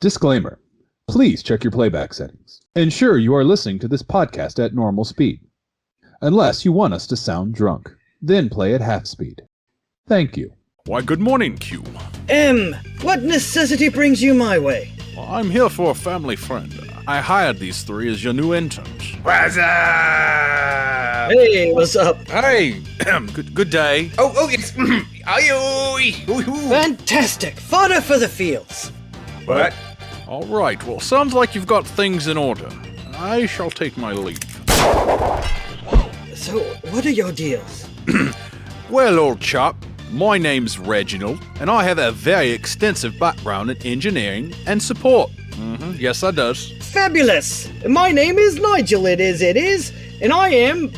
Disclaimer. Please check your playback settings. Ensure you are listening to this podcast at normal speed. Unless you want us to sound drunk. Then play at half speed. Thank you. Why, good morning, Q. What necessity brings you my way? Well, I'm here for a family friend. I hired these three as your new interns. What's up? Hey, what's up? Hey, good day. Oh, yes. Aye-oy. Fantastic! Fodder for the fields! What? All right, well, sounds like you've got things in order. I shall take my leave. So, what are your deals? Well, old chap, my name's Reginald, and I have a very extensive background in engineering and support. Yes, I does. Fabulous! My name is Nigel, it is, and I am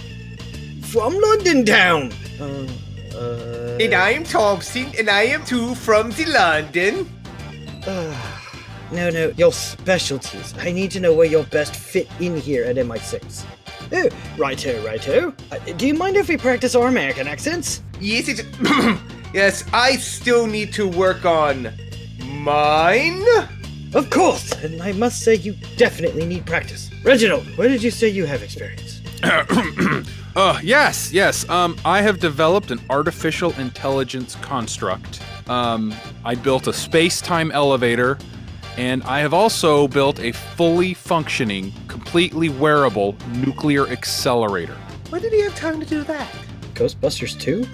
from London town. And I am Thompson, and I am too from the London. No, your specialties. I need to know where you'll best fit in here at MI6. Oh, righto. Do you mind if we practice our American accents? Yes, yes, I still need to work on mine. Of course, and I must say you definitely need practice. Reginald, where did you say you have experience? Yes. I have developed an artificial intelligence construct. I built a space-time elevator, and I have also built a fully functioning, completely wearable nuclear accelerator. When did he have time to do that? Ghostbusters 2?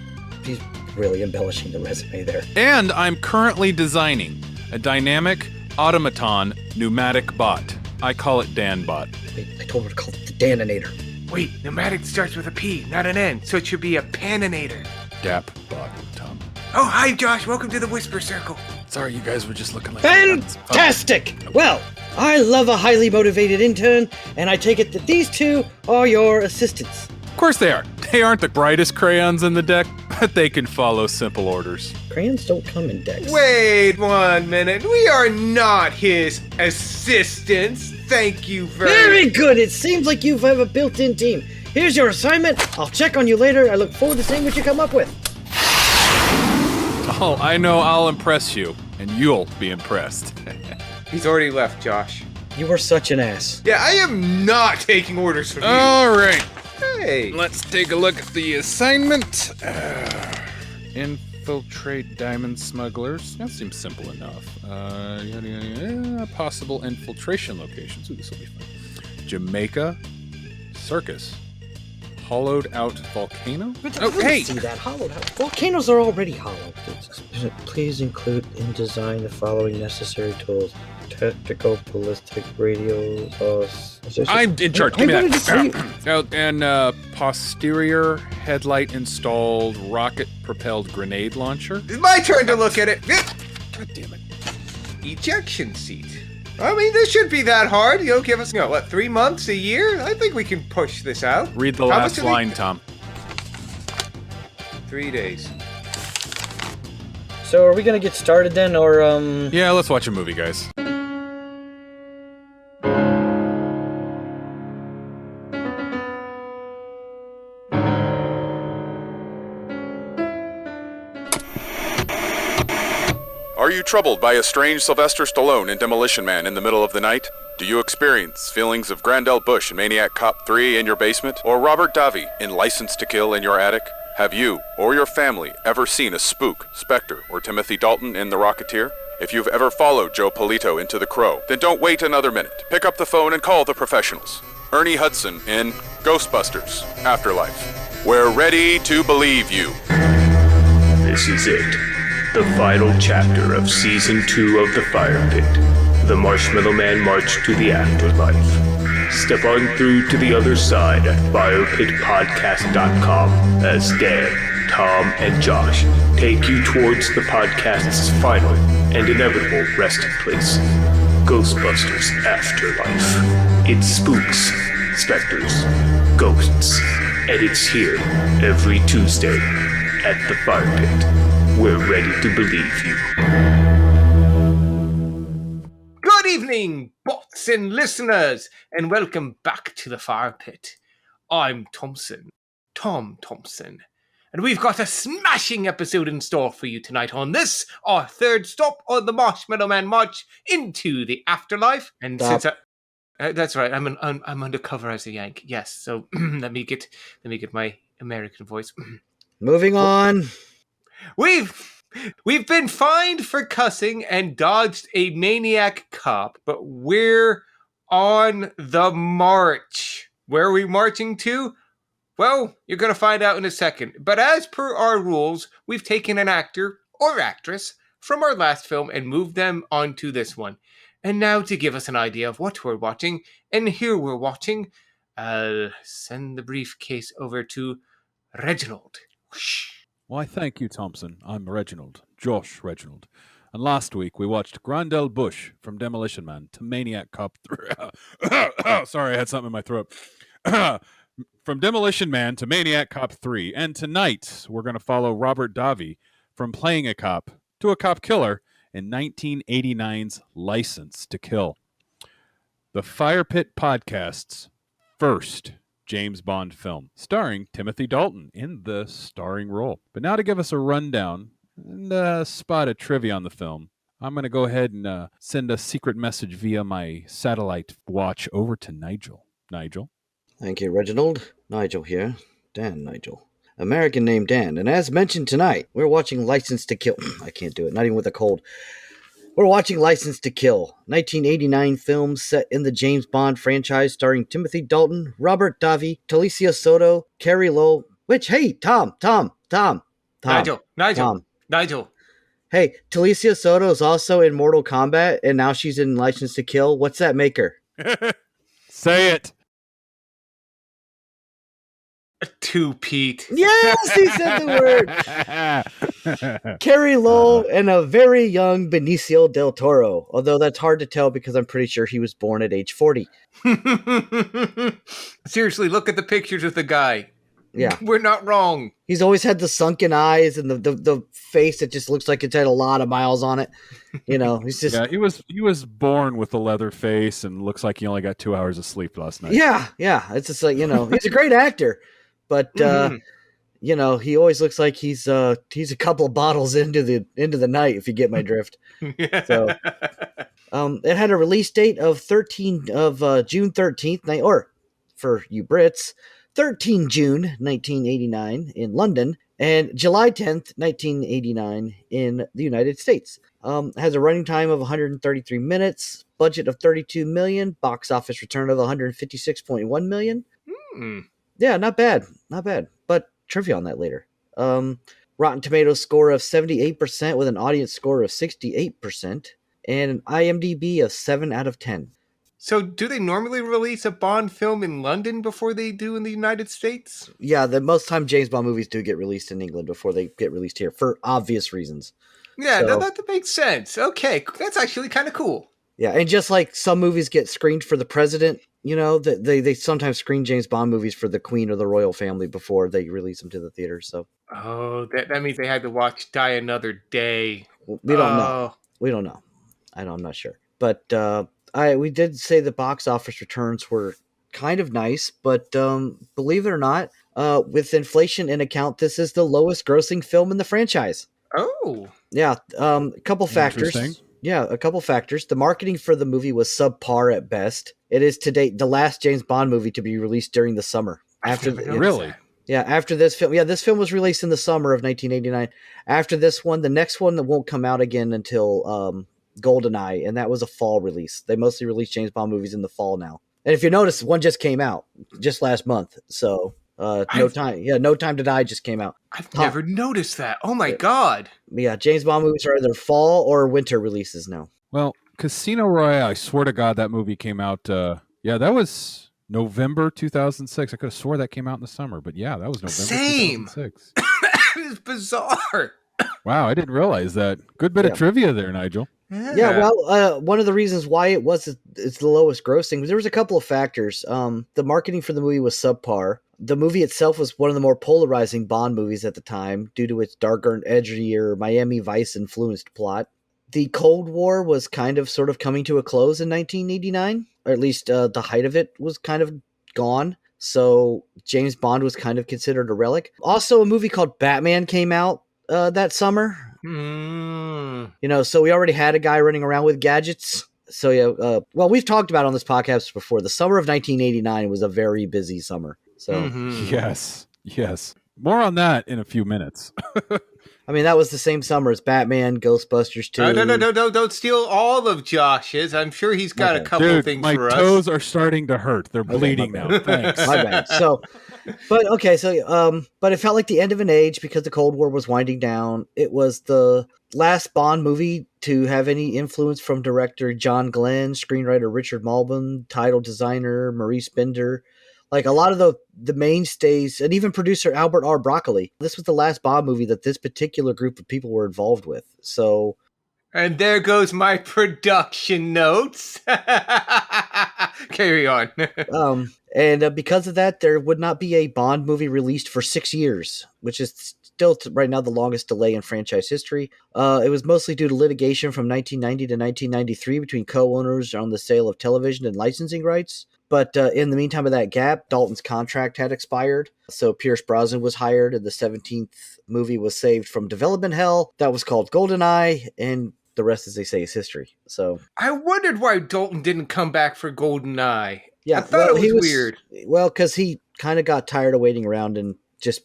He's really embellishing the resume there. And I'm currently designing a dynamic automaton pneumatic bot. I call it DanBot. Wait, I told her to call it the Daninator. Wait, pneumatic starts with a P, not an N, so it should be a Paninator. DapBot, Tom. Oh, hi, Josh. Welcome to the Whisper Circle. Sorry, you guys were just looking like... Fantastic! Well, I love a highly motivated intern, and I take it that these two are your assistants. Of course they are. They aren't the brightest crayons in the deck, but they can follow simple orders. Crayons don't come in decks. Wait 1 minute. We are not his assistants. Thank you Very good. It seems like you have a built-in team. Here's your assignment. I'll check on you later. I look forward to seeing what you come up with. Oh, I know I'll impress you, and you'll be impressed. He's already left, Josh. You were such an ass. Yeah, I am not taking orders from you. All right. Hey. Let's take a look at the assignment. Infiltrate diamond smugglers. That seems simple enough. Possible infiltration locations. Ooh, this will be fun. Jamaica. Circus. Hollowed out volcano? Hey! See that hollowed out. Volcanoes are already hollow. Please include in design the following necessary tools. Tactical, ballistic, radio, I'm in charge. Give me that. And posterior headlight installed rocket-propelled grenade launcher. It's my turn to look at it. God damn it. Ejection seat. I mean, this shouldn't be that hard. You'll give us, 3 months, a year? I think we can push this out. Read the last line, Tom. 3 days. So are we gonna get started then, or Yeah, let's watch a movie, guys. Are you troubled by a strange Sylvester Stallone in Demolition Man in the middle of the night? Do you experience feelings of Grandel Bush in Maniac Cop 3 in your basement? Or Robert Davi in License to Kill in your attic? Have you, or your family, ever seen a spook, Spectre, or Timothy Dalton in The Rocketeer? If you've ever followed Joe Polito into The Crow, then don't wait another minute. Pick up the phone and call the professionals. Ernie Hudson in Ghostbusters, Afterlife. We're ready to believe you. This is it. The final chapter of Season 2 of the Firepit. The Marshmallow-Man March to the Afterlife. Step on through to the other side at firepitpodcast.com as Dan, Tom, and Josh take you towards the podcast's final and inevitable resting place. Ghostbusters Afterlife. It spooks, specters, ghosts, and it's here every Tuesday at the Firepit. We're ready to believe you. Good evening, bots and listeners, and welcome back to the Fire Pit. I'm Thompson, Tom Thompson, And we've got a smashing episode in store for you tonight on this, our third stop on the Marshmallow-Man March into the Afterlife. And Stop. since that's right, I'm undercover as a Yank. Yes, so let me get my American voice. Moving on. We've been fined for cussing and dodged a maniac cop, but we're on the march. Where are we marching to? Well, you're going to find out in a second. But as per our rules, we've taken an actor or actress from our last film and moved them onto this one. And now to give us an idea of what we're watching, and here we're watching, I'll send the briefcase over to Reginald. Whoosh. Why, thank you, Thompson. I'm Reginald, Josh Reginald. And last week we watched Grandel Bush from Demolition Man to Maniac Cop 3. Sorry, I had something in my throat. From Demolition Man to Maniac Cop 3. And tonight we're going to follow Robert Davi from playing a cop to a cop killer in 1989's License to Kill. The Firepit podcast's first James Bond film, starring Timothy Dalton in the starring role. But now to give us a rundown and a spot of trivia on the film, I'm going to go ahead and send a secret message via my satellite watch over to Nigel. Nigel? Thank you, Reginald. Nigel here. Dan Nigel. American named Dan. And as mentioned tonight, we're watching License to Kill. I can't do it, not even with a cold. We're watching License to Kill, 1989 film set in the James Bond franchise starring Timothy Dalton, Robert Davi, Talicia Soto, Carrie Lowe, which, hey, Tom. Nigel. Hey, Talicia Soto is also in Mortal Kombat, and now she's in License to Kill. What's that make her? Say it. To Pete. Yes, he said the word. Carrie Lowe and a very young Benicio del Toro, although that's hard to tell because I'm pretty sure he was born at age 40. Seriously, look at the pictures of the guy. Yeah. We're not wrong. He's always had the sunken eyes and the face that just looks like it's had a lot of miles on it. You know, he's just... Yeah, he was born with a leather face and looks like he only got 2 hours of sleep last night. Yeah. It's just like, you know, he's a great actor. But you know, he always looks like he's a couple of bottles into the night, if you get my drift. So, it had a release date of June 13th, or for you Brits, 13 June 1989 in London, and July 10th, 1989 in the United States. Has a running time of 133 minutes, budget of $32 million, box office return of 156.1 million. Yeah, not bad. But trivia on that later. Rotten Tomatoes score of 78% with an audience score of 68% and an IMDb of 7 out of 10. So do they normally release a Bond film in London before they do in the United States? Yeah, most time James Bond movies do get released in England before they get released here for obvious reasons. Yeah, that makes sense. Okay, that's actually kind of cool. Yeah, and just like some movies get screened for the president, you know, they sometimes screen James Bond movies for the Queen or the royal family before they release them to the theater. So, that means they had to watch Die Another Day. We don't know. We don't know. I'm not sure. But we did say the box office returns were kind of nice, but believe it or not, with inflation in account, this is the lowest grossing film in the franchise. Oh, yeah. A couple factors. Yeah, a couple factors. The marketing for the movie was subpar at best. It is to date the last James Bond movie to be released during the summer. Really? Yeah, after this film. Yeah, this film was released in the summer of 1989. After this one, the next one that won't come out again until GoldenEye, and that was a fall release. They mostly release James Bond movies in the fall now. And if you notice, one just came out just last month. So No Time to Die just came out. I've never noticed that. Oh my God. Yeah, James Bond movies are either fall or winter releases now. Well, Casino Royale, I swear to God that movie came out, that was November 2006. I could have swore that came out in the summer, but yeah, that was November 2006. That is bizarre. Wow, I didn't realize that. Good bit of trivia there, Nigel. Yeah, well, one of the reasons why it's the lowest grossing, there was a couple of factors. The marketing for the movie was subpar. The movie itself was one of the more polarizing Bond movies at the time due to its darker and edgier Miami Vice influenced plot. The Cold War was sort of coming to a close in 1989, or at least the height of it was kind of gone. So James Bond was kind of considered a relic. Also, a movie called Batman came out that summer. So we already had a guy running around with gadgets. So yeah, well, we've talked about on this podcast before. The summer of 1989 was a very busy summer. So yes. More on that in a few minutes. I mean, that was the same summer as Batman, Ghostbusters 2. No, don't steal all of Josh's. I'm sure he's got a couple Dude, things my for us. toes are starting to hurt. They're bleeding now. Thanks. My bad. But it felt like the end of an age because the Cold War was winding down. It was the last Bond movie to have any influence from director John Glenn, screenwriter Richard Malbon, title designer Maurice Binder. Like a lot of the mainstays, and even producer Albert R. Broccoli. This was the last Bond movie that this particular group of people were involved with. So, and there goes my production notes. Carry on. Because of that, there would not be a Bond movie released for 6 years, which is still right now the longest delay in franchise history. It was mostly due to litigation from 1990 to 1993 between co-owners on the sale of television and licensing rights. But in the meantime of that gap, Dalton's contract had expired. So Pierce Brosnan was hired, and the 17th movie was saved from development hell. That was called GoldenEye, and the rest, as they say, is history. So I wondered why Dalton didn't come back for GoldenEye. Yeah, I thought it was weird. Well, because he kind of got tired of waiting around and just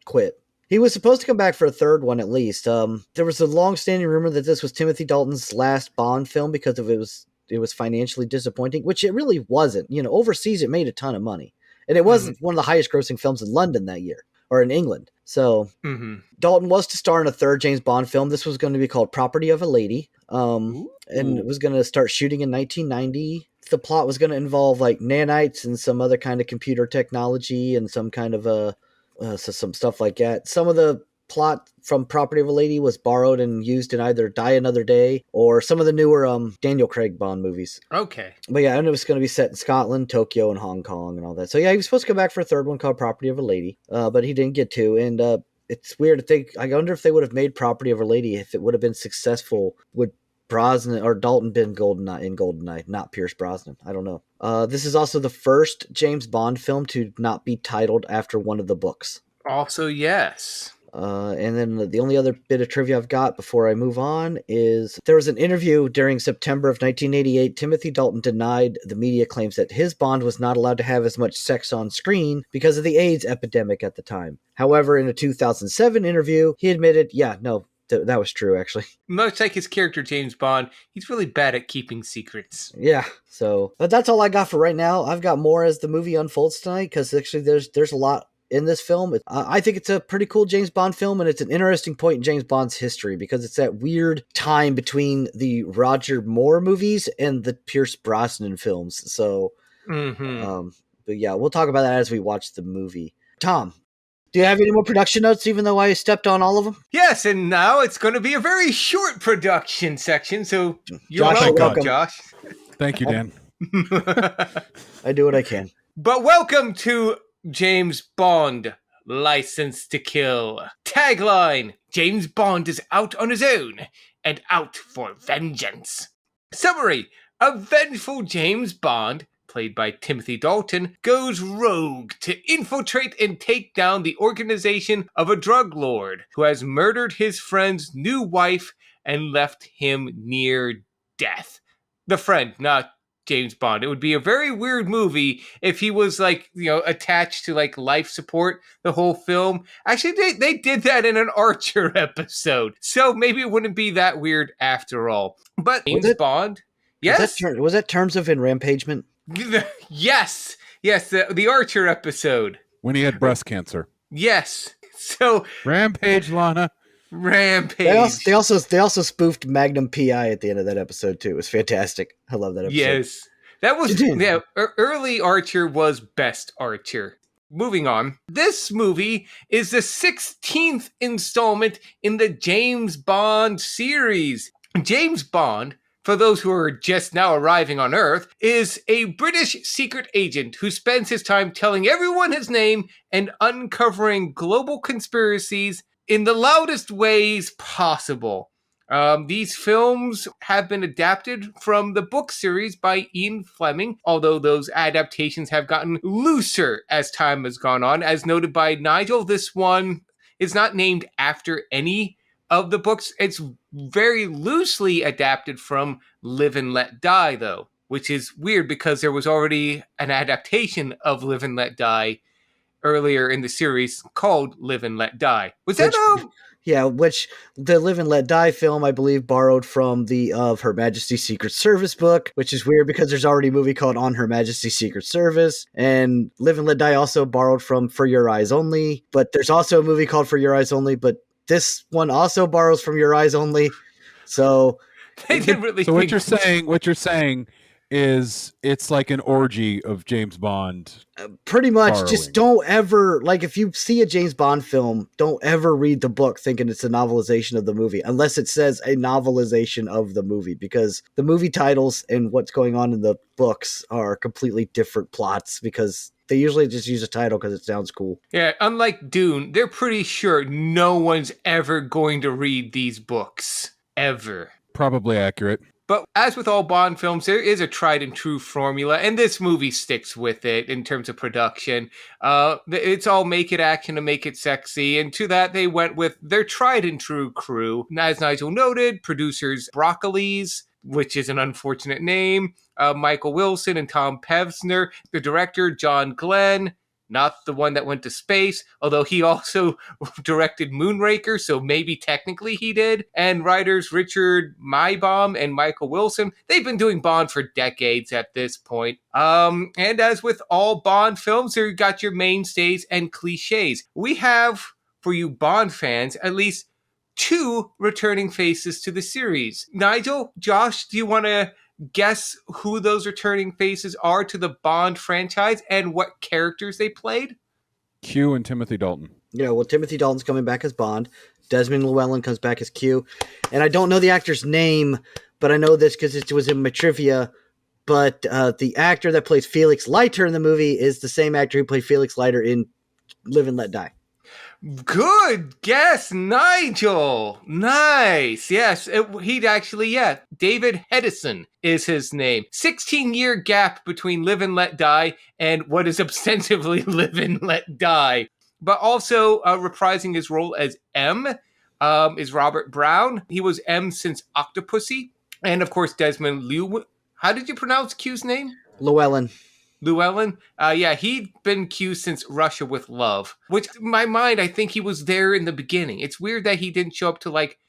quit. He was supposed to come back for a third one at least. There was a long-standing rumor that this was Timothy Dalton's last Bond film because of it was financially disappointing, which it really wasn't. Overseas it made a ton of money, and it was one of the highest-grossing films in London that year, or in England. So Dalton was to star in a third James Bond film. This was going to be called Property of a Lady, and it was going to start shooting in 1990. The plot was going to involve like nanites and some other kind of computer technology and some kind of some stuff like that. Some of the plot from Property of a Lady was borrowed and used in either Die Another Day or some of the newer Daniel Craig Bond movies. Okay. But yeah, and it was going to be set in Scotland, Tokyo, and Hong Kong and all that. So yeah, he was supposed to come back for a third one called Property of a Lady, but he didn't get to. And it's weird to think, I wonder if they would have made Property of a Lady if it would have been successful. Would Brosnan or Dalton been GoldenEye, not Pierce Brosnan? I don't know. This is also the first James Bond film to not be titled after one of the books. Also, yes. And then the only other bit of trivia I've got before I move on is there was an interview during September of 1988. Timothy Dalton denied the media claims that his Bond was not allowed to have as much sex on screen because of the AIDS epidemic at the time. However, in a 2007 interview, he admitted, that was true, actually. Much like his character, James Bond, he's really bad at keeping secrets. Yeah, so but that's all I got for right now. I've got more as the movie unfolds tonight, because actually there's a lot in this film. I think it's a pretty cool James Bond film, and it's an interesting point in James Bond's history, because it's that weird time between the Roger Moore movies and the Pierce Brosnan films. So, but yeah, we'll talk about that as we watch the movie. Tom, do you have any more production notes, even though I stepped on all of them? Yes, and now it's going to be a very short production section, so you're welcome, Josh. Thank you, Dan. I do what I can. But welcome to James Bond, License to Kill. Tagline: James Bond is out on his own and out for vengeance. Summary: a vengeful James Bond, played by Timothy Dalton, goes rogue to infiltrate and take down the organization of a drug lord who has murdered his friend's new wife and left him near death. The friend, not James Bond. It would be a very weird movie if he was attached to life support the whole film. Actually, they did that in an Archer episode, so maybe it wouldn't be that weird after all. But James Bond, yes, was that Terms of Enrampagement? Yes, the Archer episode when he had breast cancer. Yes, so Rampage, Lana. Rampage. They also spoofed Magnum PI at the end of that episode too. It was fantastic. I love that episode. Yes, that was early Archer was best Archer. Moving on, this movie is the 16th installment in the James Bond series. James Bond, for those who are just now arriving on Earth, is a British secret agent who spends his time telling everyone his name and uncovering global conspiracies in the loudest ways possible. These films have been adapted from the book series by Ian Fleming, although those adaptations have gotten looser as time has gone on. As noted by Nigel, this one is not named after any of the books. It's very loosely adapted from Live and Let Die, though, which is weird because there was already an adaptation of Live and Let Die earlier in the series called Live and Let Die. Was that Yeah, which the Live and Let Die film, I believe, borrowed from the of Her Majesty's Secret Service book, which is weird because there's already a movie called On Her Majesty's Secret Service. And Live and Let Die also borrowed from For Your Eyes Only, but there's also a movie called For Your Eyes Only, but this one also borrows from Your Eyes Only. So they didn't really. So what you're saying is it's like an orgy of James Bond. Pretty much borrowing. Just don't ever, like, if you see a James Bond film, don't ever read the book thinking it's a novelization of the movie, unless it says a novelization of the movie, because the movie titles and what's going on in the books are completely different plots, because they usually just use a title because it sounds cool. Yeah, unlike Dune, they're pretty sure no one's ever going to read these books. Ever. Probably accurate. But as with all Bond films, there is a tried and true formula, and this movie sticks with it in terms of production. It's all make it action to make it sexy, and to that they went with their tried and true crew. As Nigel noted, producers Broccolis, which is an unfortunate name, Michael Wilson and Tom Pevsner, the director John Glenn, not the one that went to space, although he also directed Moonraker, so maybe technically he did. And writers Richard Maibaum and Michael Wilson, they've been doing Bond for decades at this point. And as with all Bond films, you got your mainstays and cliches. We have, for you Bond fans, at least 2 returning faces to the series. Nigel, Josh, do you want to guess who those returning faces are to the Bond franchise and what characters they played? Q and Timothy Dalton. Yeah, well, Timothy Dalton's coming back as Bond. Desmond Llewellyn comes back as Q. And I don't know the actor's name, but I know this because it was in my trivia. But the actor that plays Felix Leiter in the movie is the same actor who played Felix Leiter in Live and Let Die. Good guess, Nigel. Nice. Yes, he'd actually, David Hedison is his name. 16-year gap between Live and Let Die and what is ostensibly Live and Let Die. But also reprising his role as M is Robert Brown. He was M since Octopussy. And, of course, Desmond Llewellyn. How did you pronounce Q's name? Llewellyn. He'd been Q since Russia with Love, which in my mind, I think he was there in the beginning. It's weird that he didn't show up to, like,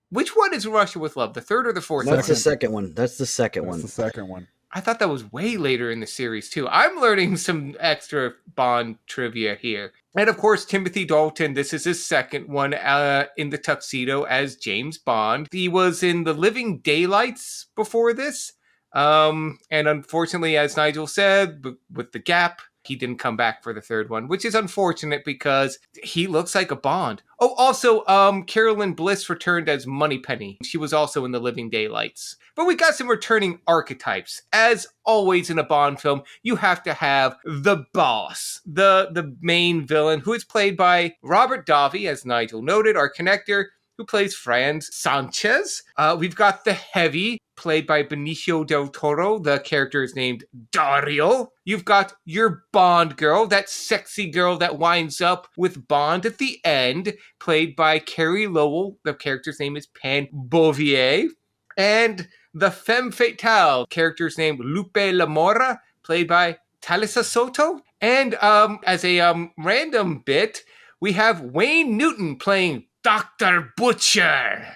which one is Russia with Love? The third or the fourth? That's the second one. That's the second one. I thought that was way later in the series, too. I'm learning some extra Bond trivia here. And, of course, Timothy Dalton, this is his second one in the tuxedo as James Bond. He was in The Living Daylights before this. And unfortunately, as Nigel said, with the gap, he didn't come back for the third one, which is unfortunate because he looks like a Bond. Oh, also, Carolyn Bliss returned as Moneypenny. She was also in The Living Daylights. But we got some returning archetypes. As always in a Bond film, you have to have the boss, the main villain, who is played by Robert Davi, as Nigel noted, our connector, who plays Franz Sanchez. We've got the heavy, played by Benicio del Toro. The character is named Dario. You've got your Bond girl, that sexy girl that winds up with Bond at the end, played by Carrie Lowell. The character's name is Pan Bouvier. And the femme fatale, character's name Lupe Lamora, played by Talisa Soto. And as a random bit, we have Wayne Newton playing Dr. Butcher.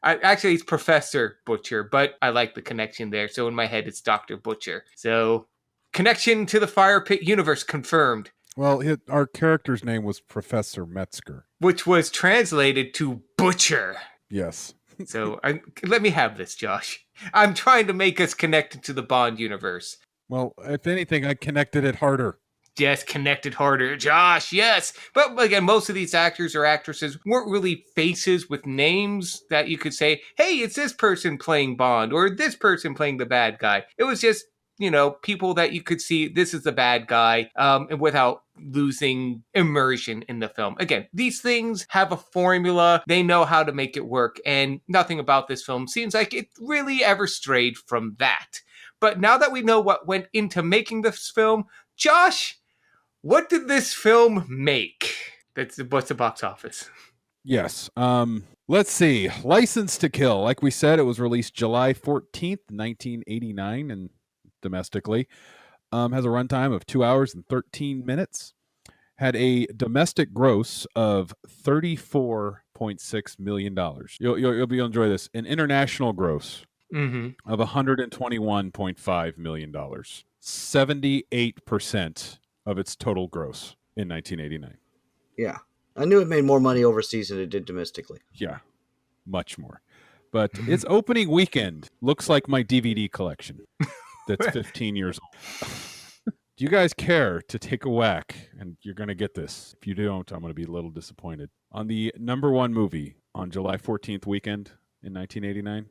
Actually, it's Professor Butcher, but I like the connection there. So in my head, it's Dr. Butcher. So connection to the Firepit universe confirmed. Well, our character's name was Professor Metzger, which was translated to Butcher. Yes. So let me have this, Josh. I'm trying to make us connected to the Bond universe. Well, if anything, I connected it harder. Yes, connected harder, Josh, yes. But again, most of these actors or actresses weren't really faces with names that you could say, hey, it's this person playing Bond or this person playing the bad guy. It was just, people that you could see, this is the bad guy, and without losing immersion in the film. Again, these things have a formula. They know how to make it work, and nothing about this film seems like it really ever strayed from that. But now that we know what went into making this film, Josh, what did this film make? What's the box office? Yes. Let's see. License to Kill. Like we said, it was released July 14th, 1989, and domestically. Has a runtime of 2 hours and 13 minutes. Had a domestic gross of $34.6 million. You'll enjoy this. An international gross of $121.5 million. 78% of its total gross in 1989. Yeah. I knew it made more money overseas than it did domestically. Yeah, much more. But its opening weekend looks like my DVD collection that's 15 years old. Do you guys care to take a whack? And you're going to get this. If you don't, I'm going to be a little disappointed. On the number one movie on July 14th weekend in 1989?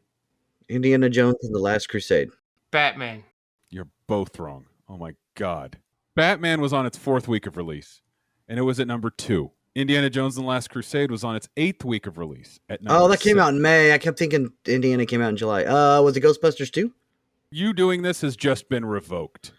Indiana Jones and the Last Crusade. Batman. You're both wrong. Oh my God. Batman was on its 4th week of release, and it was at number 2. Indiana Jones and the Last Crusade was on its 8th week of release at number that came 6. out in May. I kept thinking Indiana came out in July. Was it Ghostbusters 2? You doing this has just been revoked.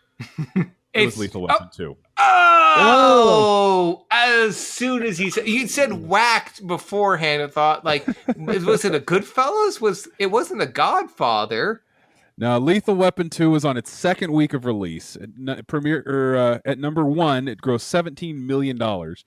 It was Lethal Weapon 2. Oh! As soon as you said whacked beforehand, I thought, like, was it a Goodfellas? It wasn't a Godfather. Now, Lethal Weapon 2 was on its 2nd week of release. At number 1, it grossed $17 million.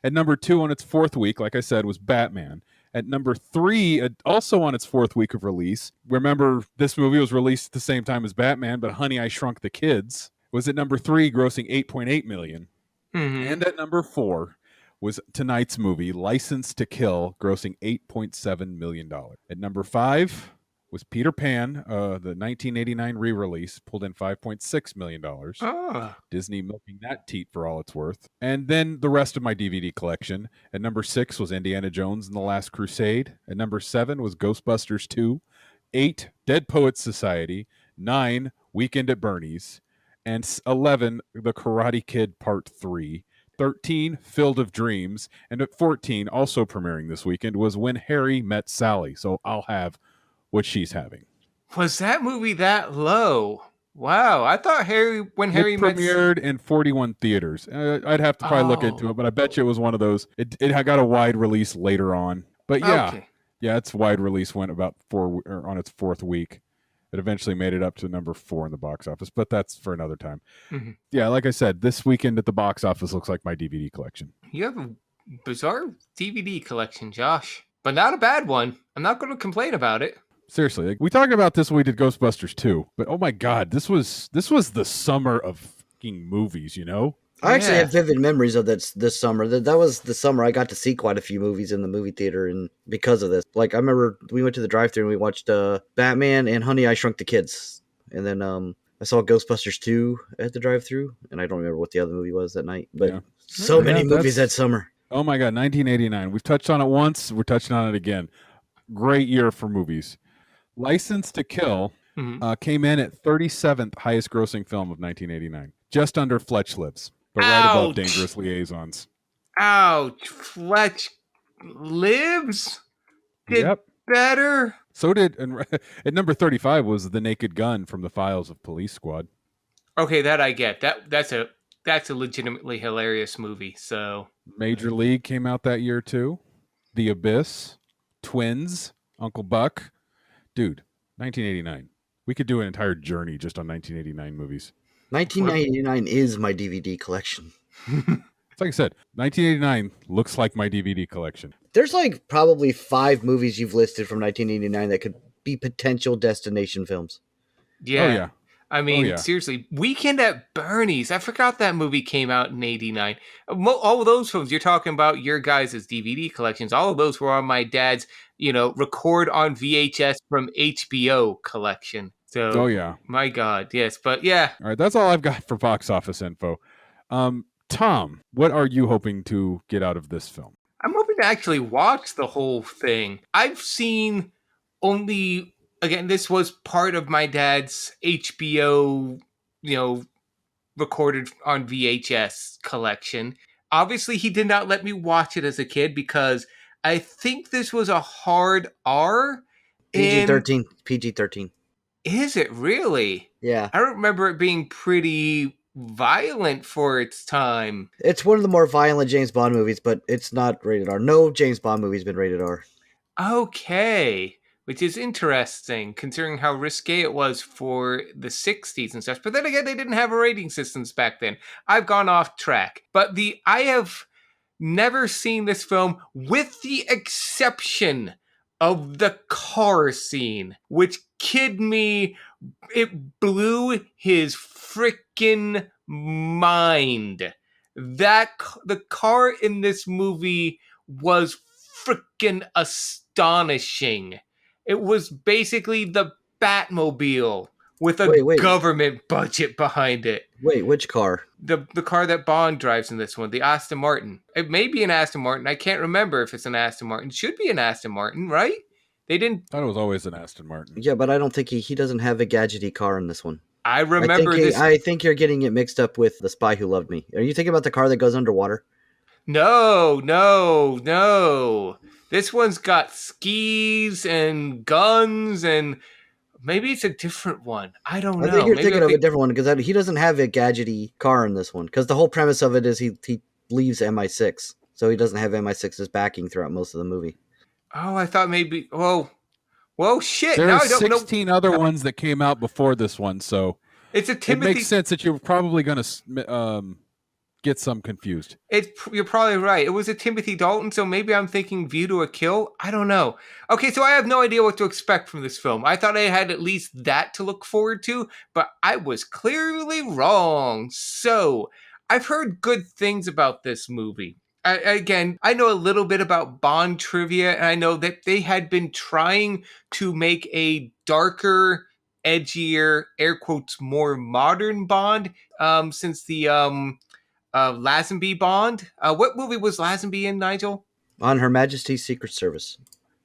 At number 2 on its 4th week, like I said, was Batman. At number 3, also on its 4th week of release, remember this movie was released at the same time as Batman, but Honey, I Shrunk the Kids was at number 3, grossing $8.8 million. And at number 4 was tonight's movie, License to Kill, grossing $8.7 million. At number 5 was Peter Pan, the 1989 re-release, pulled in $5.6 million. Disney milking that teat for all it's worth. And then the rest of my DVD collection. At number 6 was Indiana Jones and the Last Crusade. At number 7 was Ghostbusters 2. 8, Dead Poets Society. 9, Weekend at Bernie's. And 11, The Karate Kid Part 3. 13, Field of Dreams. And at 14, also premiering this weekend, was When Harry Met Sally. So I'll have what she's having. Was that movie that low? Wow, I thought When Harry premiered in 41 theaters. I'd have to probably look into it, but I bet you it was one of those. It got a wide release later on. But yeah, its wide release went about on its 4th week. It eventually made it up to number 4 in the box office, but that's for another time. Yeah, like I said, this weekend at the box office looks like my DVD collection. You have a bizarre DVD collection, Josh, but not a bad one. I'm not going to complain about it. Seriously, like, we talked about this when we did Ghostbusters 2, but oh my God, this was the summer of fucking movies, you know? I actually have vivid memories of this summer. That was the summer I got to see quite a few movies in the movie theater, and because of this. Like, I remember we went to the drive-thru and we watched Batman and Honey, I Shrunk the Kids. And then I saw Ghostbusters 2 at the drive-thru, and I don't remember what the other movie was that night. But so many movies that summer. Oh my God, 1989. We've touched on it once, we're touching on it again. Great year for movies. License to Kill came in at 37th highest grossing film of 1989. Just under Fletch Lives, but right above Dangerous Liaisons. Ouch. Fletch Lives did better. So did, and at number 35 was The Naked Gun from the Files of Police Squad. Okay, that I get. That's a legitimately hilarious movie. So Major League came out that year too. The Abyss, Twins, Uncle Buck. Dude, 1989. We could do an entire journey just on 1989 movies. 1989 is my DVD collection. It's like I said, 1989 looks like my DVD collection. There's like probably 5 movies you've listed from 1989 that could be potential destination films. Yeah. Oh, yeah. I mean, seriously, Weekend at Bernie's. I forgot that movie came out in 89. All of those films, you're talking about your guys' DVD collections. All of those were on my dad's, record on VHS from HBO collection. So, my God, yes. But yeah. All right, that's all I've got for box office info. Tom, what are you hoping to get out of this film? I'm hoping to actually watch the whole thing. I've seen only... Again, this was part of my dad's HBO, recorded on VHS collection. Obviously, he did not let me watch it as a kid because I think this was a hard R. PG-13. PG-13. Is it really? Yeah. I remember it being pretty violent for its time. It's one of the more violent James Bond movies, but it's not rated R. No James Bond movie's been rated R. Okay. Which is interesting, considering how risque it was for the 60s and such. But then again, they didn't have rating systems back then. I've gone off track. But I have never seen this film with the exception of the car scene, which kid me, it blew his freaking mind. The car in this movie was freaking astonishing. It was basically the Batmobile with a government budget behind it. Wait, which car? The car that Bond drives in this one, the Aston Martin. It may be an Aston Martin. I can't remember if it's an Aston Martin. It should be an Aston Martin, right? They didn't... I thought it was always an Aston Martin. Yeah, but I don't think he doesn't have a gadgety car in this one. I remember this... I think you're getting it mixed up with The Spy Who Loved Me. Are you thinking about the car that goes underwater? No. This one's got skis and guns, and maybe it's a different one. I don't know. I think you're thinking of a different one because he doesn't have a gadgety car in this one. Because the whole premise of it is he leaves MI6, so he doesn't have MI6's backing throughout most of the movie. Oh, I thought maybe. Whoa, shit! There now are I don't 16 know. other ones that came out before this one, so it's a Timothy. It makes sense that you're probably going to get some confused. You're probably right. It was a Timothy Dalton, so maybe I'm thinking View to a Kill. I don't know. Okay, so I have no idea what to expect from this film. I thought I had at least that to look forward to, but I was clearly wrong. So I've heard good things about this movie. I know a little bit about Bond trivia, and I know that they had been trying to make a darker, edgier, air quotes, more modern Bond since the Lazenby Bond. What movie was Lazenby in, Nigel? On Her Majesty's Secret Service.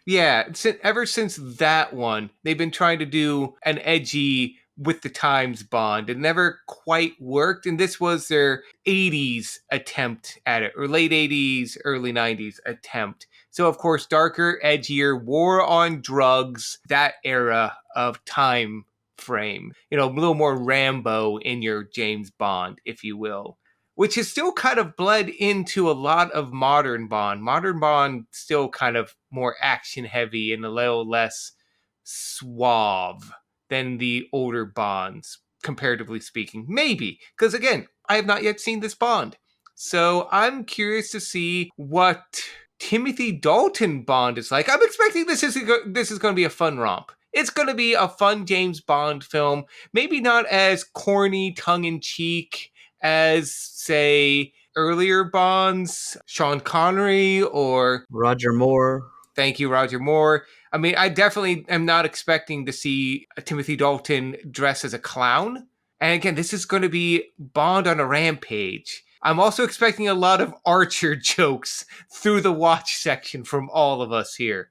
Yeah, ever since that one, they've been trying to do an edgy with the times Bond. It never quite worked, and this was their 80s attempt at it, or late 80s, early 90s attempt. So, of course, darker, edgier, war on drugs, that era of time frame. You know, a little more Rambo in your James Bond, if you will. Which has still kind of bled into a lot of modern Bond. Modern Bond still kind of more action heavy and a little less suave than the older Bonds, comparatively speaking. Maybe, because again, I have not yet seen this Bond. So I'm curious to see what Timothy Dalton Bond is like. I'm expecting this is going to be a fun romp. It's going to be a fun James Bond film. Maybe not as corny, tongue-in-cheek as, say, earlier Bonds, Sean Connery or Roger Moore. Thank you, Roger Moore. I mean, I definitely am not expecting to see Timothy Dalton dress as a clown. And again, this is going to be Bond on a rampage. I'm also expecting a lot of Archer jokes through the watch section from all of us here.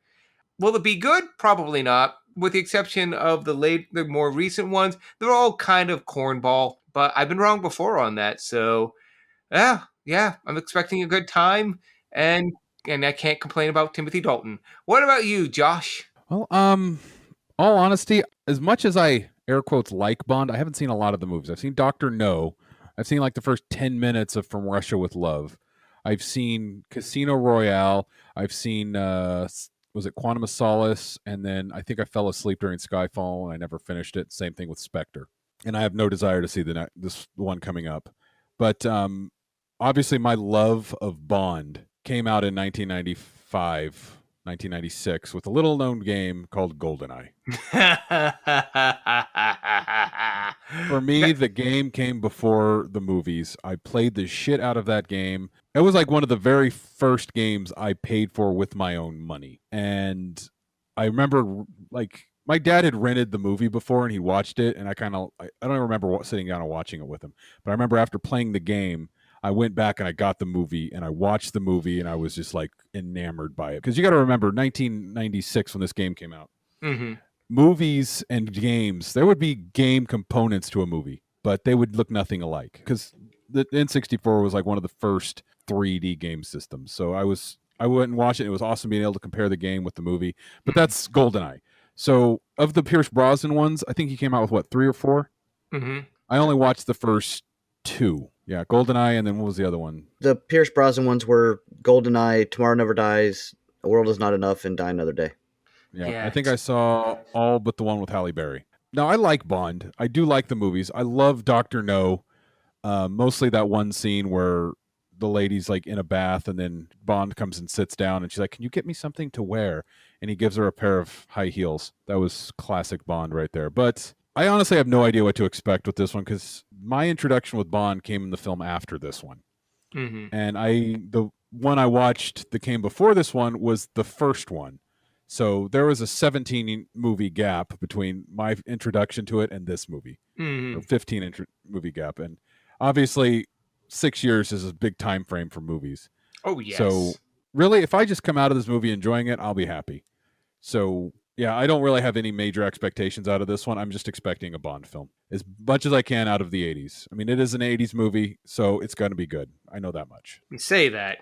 Will it be good? Probably not. With the exception of the more recent ones, they're all kind of cornball. But I've been wrong before on that. So, yeah, I'm expecting a good time. And I can't complain about Timothy Dalton. What about you, Josh? Well, all honesty, as much as I, air quotes, like Bond, I haven't seen a lot of the movies. I've seen Dr. No. I've seen like the first 10 minutes of From Russia with Love. I've seen Casino Royale. I've seen, was it Quantum of Solace? And then I think I fell asleep during Skyfall and I never finished it. Same thing with Spectre. And I have no desire to see this one coming up. But obviously my love of Bond came out in 1996 with a little-known game called GoldenEye. For me, the game came before the movies. I played the shit out of that game. It was like one of the very first games I paid for with my own money. And I remember, like, my dad had rented the movie before and he watched it, and I don't remember sitting down and watching it with him. But I remember after playing the game, I went back and I got the movie and I watched the movie and I was just like enamored by it. Because you got to remember, 1996 when this game came out, movies and games, there would be game components to a movie, but they would look nothing alike. Because the N64 was like one of the first 3D game systems. So I went and watched it. It was awesome being able to compare the game with the movie. But that's GoldenEye. So of the Pierce Brosnan ones, I think he came out with what, 3 or 4? Mm-hmm. I only watched the first 2. Yeah, GoldenEye, and then what was the other one? The Pierce Brosnan ones were GoldenEye, Tomorrow Never Dies, A World Is Not Enough, and Die Another Day. Yeah, I think I saw all but the one with Halle Berry. Now, I like Bond. I do like the movies. I love Dr. No. Mostly that one scene where the lady's like in a bath and then Bond comes and sits down and she's like, "Can you get me something to wear?" And he gives her a pair of high heels. That was classic Bond right there. But I honestly have no idea what to expect with this one because my introduction with Bond came in the film after this one. Mm-hmm. And the one I watched that came before this one was the first one. So there was a 17 movie gap between my introduction to it and this movie. Mm-hmm. 15 movie gap. And obviously 6 years is a big time frame for movies. Oh, yes. So really, if I just come out of this movie enjoying it, I'll be happy. So yeah, I don't really have any major expectations out of this one. I'm just expecting a Bond film as much as I can out of the 80s. I mean, it is an 80s movie, so it's going to be good. I know that much. You say that.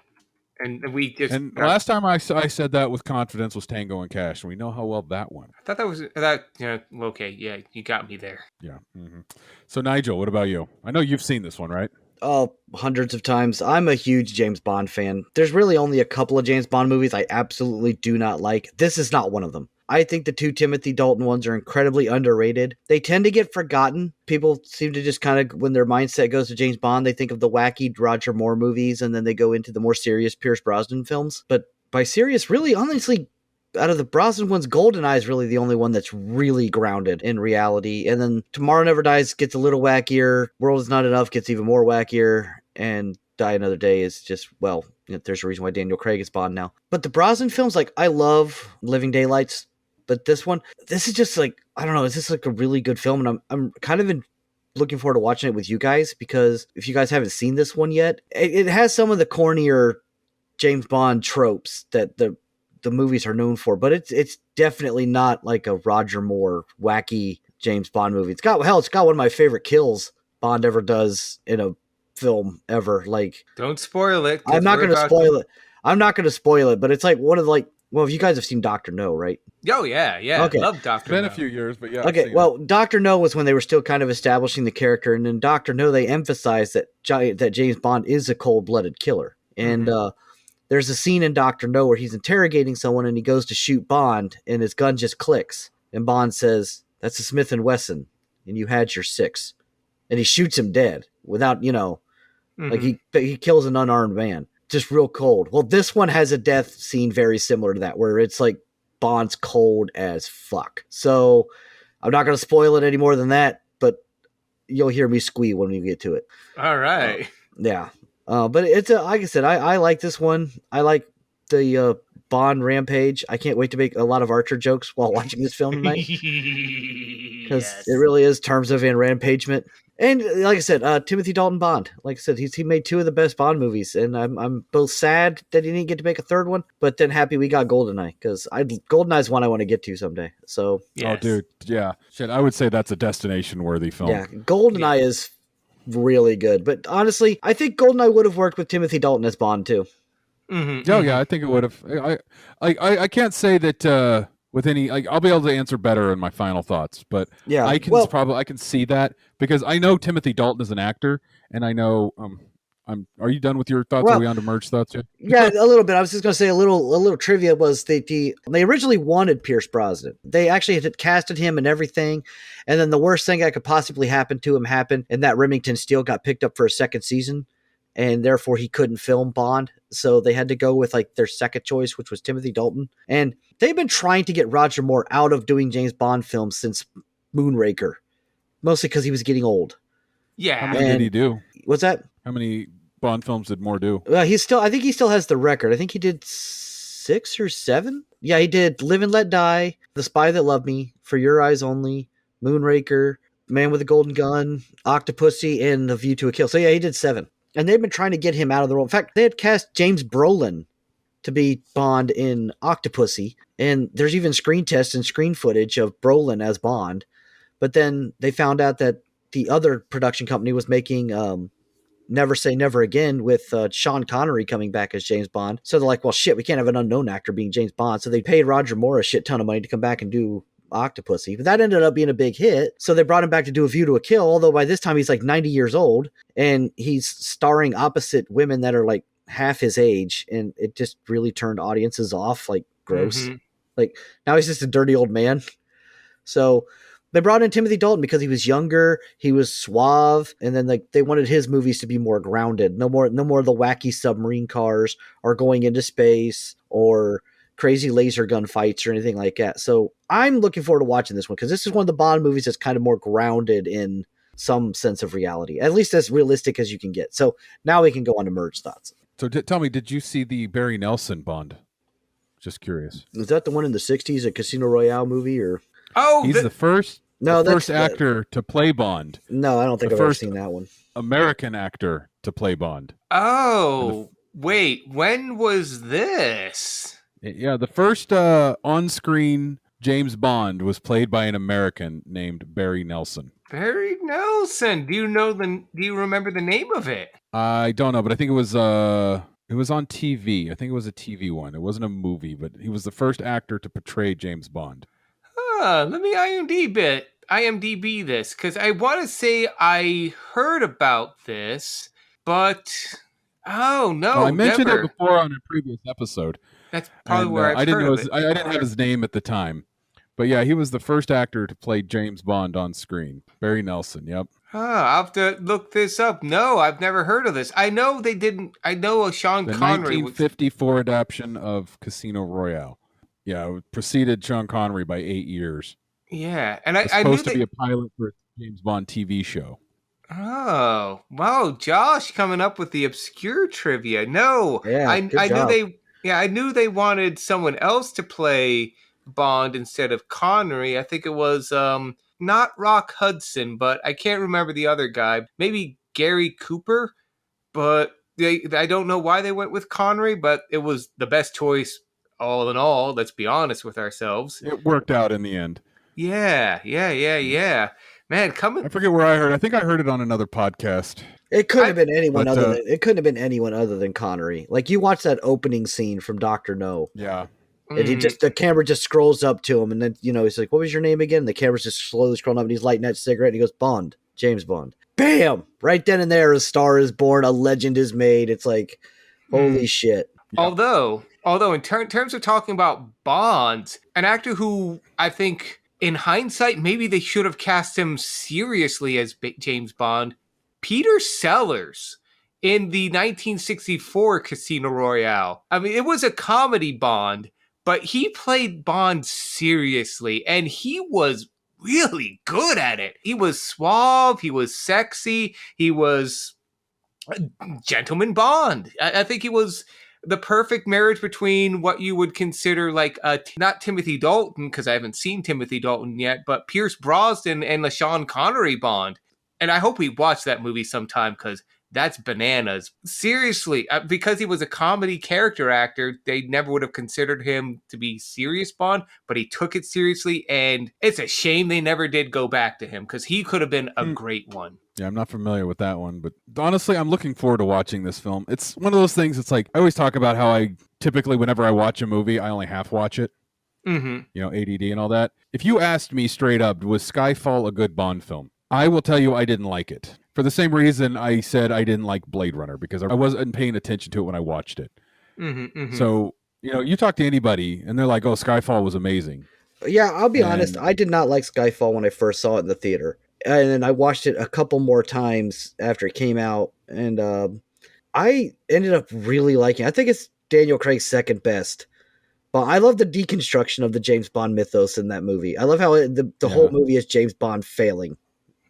And we just... And last time I said that with confidence was Tango and Cash, and we know how well that went. I thought that was... that. Okay, yeah, you got me there. Yeah. Mm-hmm. So, Nigel, what about you? I know you've seen this one, right? Oh, hundreds of times. I'm a huge James Bond fan. There's really only a couple of James Bond movies I absolutely do not like. This is not one of them. I think the 2 Timothy Dalton ones are incredibly underrated. They tend to get forgotten. People seem to just kind of, when their mindset goes to James Bond, they think of the wacky Roger Moore movies, and then they go into the more serious Pierce Brosnan films. But by serious, really, honestly, out of the Brosnan ones, GoldenEye is really the only one that's really grounded in reality. And then Tomorrow Never Dies gets a little wackier. World Is Not Enough gets even more wackier. And Die Another Day is just, well, there's a reason why Daniel Craig is Bond now. But the Brosnan films, like, I love Living Daylights. But this one, this is just like, I don't know, is this like a really good film? And I'm kind of looking forward to watching it with you guys, because if you guys haven't seen this one yet, it has some of the cornier James Bond tropes that the movies are known for, but it's definitely not like a Roger Moore wacky James Bond movie. It's got one of my favorite kills Bond ever does in a film ever. Like, don't spoil it. I'm not going to spoil it. I'm not going to spoil it, but it's like one of the, like, well, you guys have seen Dr. No, right? Oh, yeah. Okay. Love Dr. No. Been No. a few years, but yeah. Okay, well, Dr. No was when they were still kind of establishing the character, and in Dr. No, they emphasized that James Bond is a cold-blooded killer. And there's a scene in Dr. No where he's interrogating someone, and he goes to shoot Bond, and his gun just clicks. And Bond says, "That's a Smith & Wesson, and you had your 6." And he shoots him dead without, like he kills an unarmed man. Just real cold. Well, this one has a death scene very similar to that, where it's like Bond's cold as fuck. So I'm not going to spoil it any more than that, but you'll hear me squeal when we get to it. All right. Yeah. But it's like I said, I like this one. I like the Bond Rampage. I can't wait to make a lot of Archer jokes while watching this film tonight, because it really is terms of rampagement. And like I said, Timothy Dalton Bond. Like I said, he made 2 of the best Bond movies, and I'm both sad that he didn't get to make a third one, but then happy we got GoldenEye, because GoldenEye is one I want to get to someday. So, Oh, dude, yeah, shit. I would say that's a destination-worthy film. yeah, GoldenEye is really good. But honestly, I think GoldenEye would have worked with Timothy Dalton as Bond too. Oh yeah, I think it would have. I can't say that with any. Like, I'll be able to answer better in my final thoughts, but Yeah, I can see that, because I know Timothy Dalton is an actor, and I know Are you done with your thoughts? Well, Are we on to merge thoughts yet? Yeah, a little bit. I was just going to say a little trivia was they originally wanted Pierce Brosnan. They actually had casted him and everything, and then the worst thing that could possibly happen to him happened, and that Remington Steele got picked up for a second season, and therefore he couldn't film Bond. So they had to go with like their second choice, which was Timothy Dalton. And they've been trying to get Roger Moore out of doing James Bond films since Moonraker, mostly because he was getting old. Yeah. How many did he do? What's that? How many Bond films did Moore do? I think he still has the record. I think he did 6 or 7. Yeah, he did Live and Let Die, The Spy That Loved Me, For Your Eyes Only, Moonraker, Man with a Golden Gun, Octopussy, and The View to a Kill. So yeah, he did 7. And they've been trying to get him out of the role. In fact, they had cast James Brolin to be Bond in Octopussy, and there's even screen tests and screen footage of Brolin as Bond. But then they found out that the other production company was making Never Say Never Again with Sean Connery coming back as James Bond. So they're like, well, shit, we can't have an unknown actor being James Bond. So they paid Roger Moore a shit ton of money to come back and do Octopussy. But that ended up being a big hit. So they brought him back to do A View to a Kill, although by this time he's like 90 years old and he's starring opposite women that are like half his age. And it just really turned audiences off, like gross. Like now he's just a dirty old man. So they brought in Timothy Dalton because he was younger, he was suave, and then like they wanted his movies to be more grounded. No more of the wacky submarine cars or going into space or crazy laser gun fights or anything like that. So I'm looking forward to watching this one because this is one of the Bond movies that's kind of more grounded in some sense of reality, at least as realistic as you can get. So now we can go on to Merge's thoughts. So tell me, did you see the Barry Nelson Bond? Just curious. Is that the one in the 60s, a Casino Royale movie? Or he's the first actor to play Bond. No, I don't think I've ever seen that one. American actor to play Bond. Oh, wait, when was this? Yeah, the first on-screen James Bond was played by an American named Barry Nelson. Barry Nelson. Do you remember the name of it? I don't know, but I think it was on TV. I think it was a TV one. It wasn't a movie, but he was the first actor to portray James Bond. Let me IMDb this, because I want to say I heard about this, but oh no, I mentioned never. it before on a previous episode. That's probably where I didn't know. I didn't have his name at the time, but yeah, he was the first actor to play James Bond on screen. Barry Nelson. Yep. I'll have to look this up. No, I've never heard of this. I know they didn't. I know a Sean Connery. The 1954 adaptation of Casino Royale. Yeah, it preceded Sean Connery by 8 years. Yeah, and it's supposed to be a pilot for a James Bond TV show. Oh, wow, Josh coming up with the obscure trivia. No, yeah, I knew they wanted someone else to play Bond instead of Connery. I think it was not Rock Hudson, but I can't remember the other guy. Maybe Gary Cooper, but I don't know why they went with Connery, but it was the best choice all in all. Let's be honest with ourselves. It worked out in the end. Yeah. Man, I forget where I heard. I think I heard it on another podcast. It couldn't have been anyone other than Connery. Like you watch that opening scene from Dr. No. Yeah. And the camera just scrolls up to him and then, he's like, what was your name again? The camera's just slowly scrolling up and he's lighting that cigarette and he goes, Bond, James Bond. Bam! Right then and there, a star is born, a legend is made. It's like, holy shit. Yeah. Although in terms of talking about Bonds, an actor who I think in hindsight, maybe they should have cast him seriously as James Bond, Peter Sellers in the 1964 Casino Royale. I mean, it was a comedy Bond, but he played Bond seriously, and he was really good at it. He was suave, he was sexy, he was a gentleman Bond. I think he was the perfect marriage between what you would consider like not Timothy Dalton, because I haven't seen Timothy Dalton yet, but Pierce Brosnan and the Sean Connery Bond. And I hope we watch that movie sometime because that's bananas. Seriously, because he was a comedy character actor, they never would have considered him to be serious Bond, but he took it seriously, and it's a shame they never did go back to him because he could have been a great one. Yeah, I'm not familiar with that one, but honestly, I'm looking forward to watching this film. It's one of those things, it's like, I always talk about how I typically, whenever I watch a movie, I only half watch it. Mm-hmm. ADD and all that. If you asked me straight up, was Skyfall a good Bond film? I will tell you I didn't like it. For the same reason I said I didn't like Blade Runner, because I wasn't paying attention to it when I watched it. So, you talk to anybody, and they're like, oh, Skyfall was amazing. Yeah, I'll be honest. I did not like Skyfall when I first saw it in the theater. And then I watched it a couple more times after it came out, and I ended up really liking it. I think it's Daniel Craig's second best. But I love the deconstruction of the James Bond mythos in that movie. I love how the whole movie is James Bond failing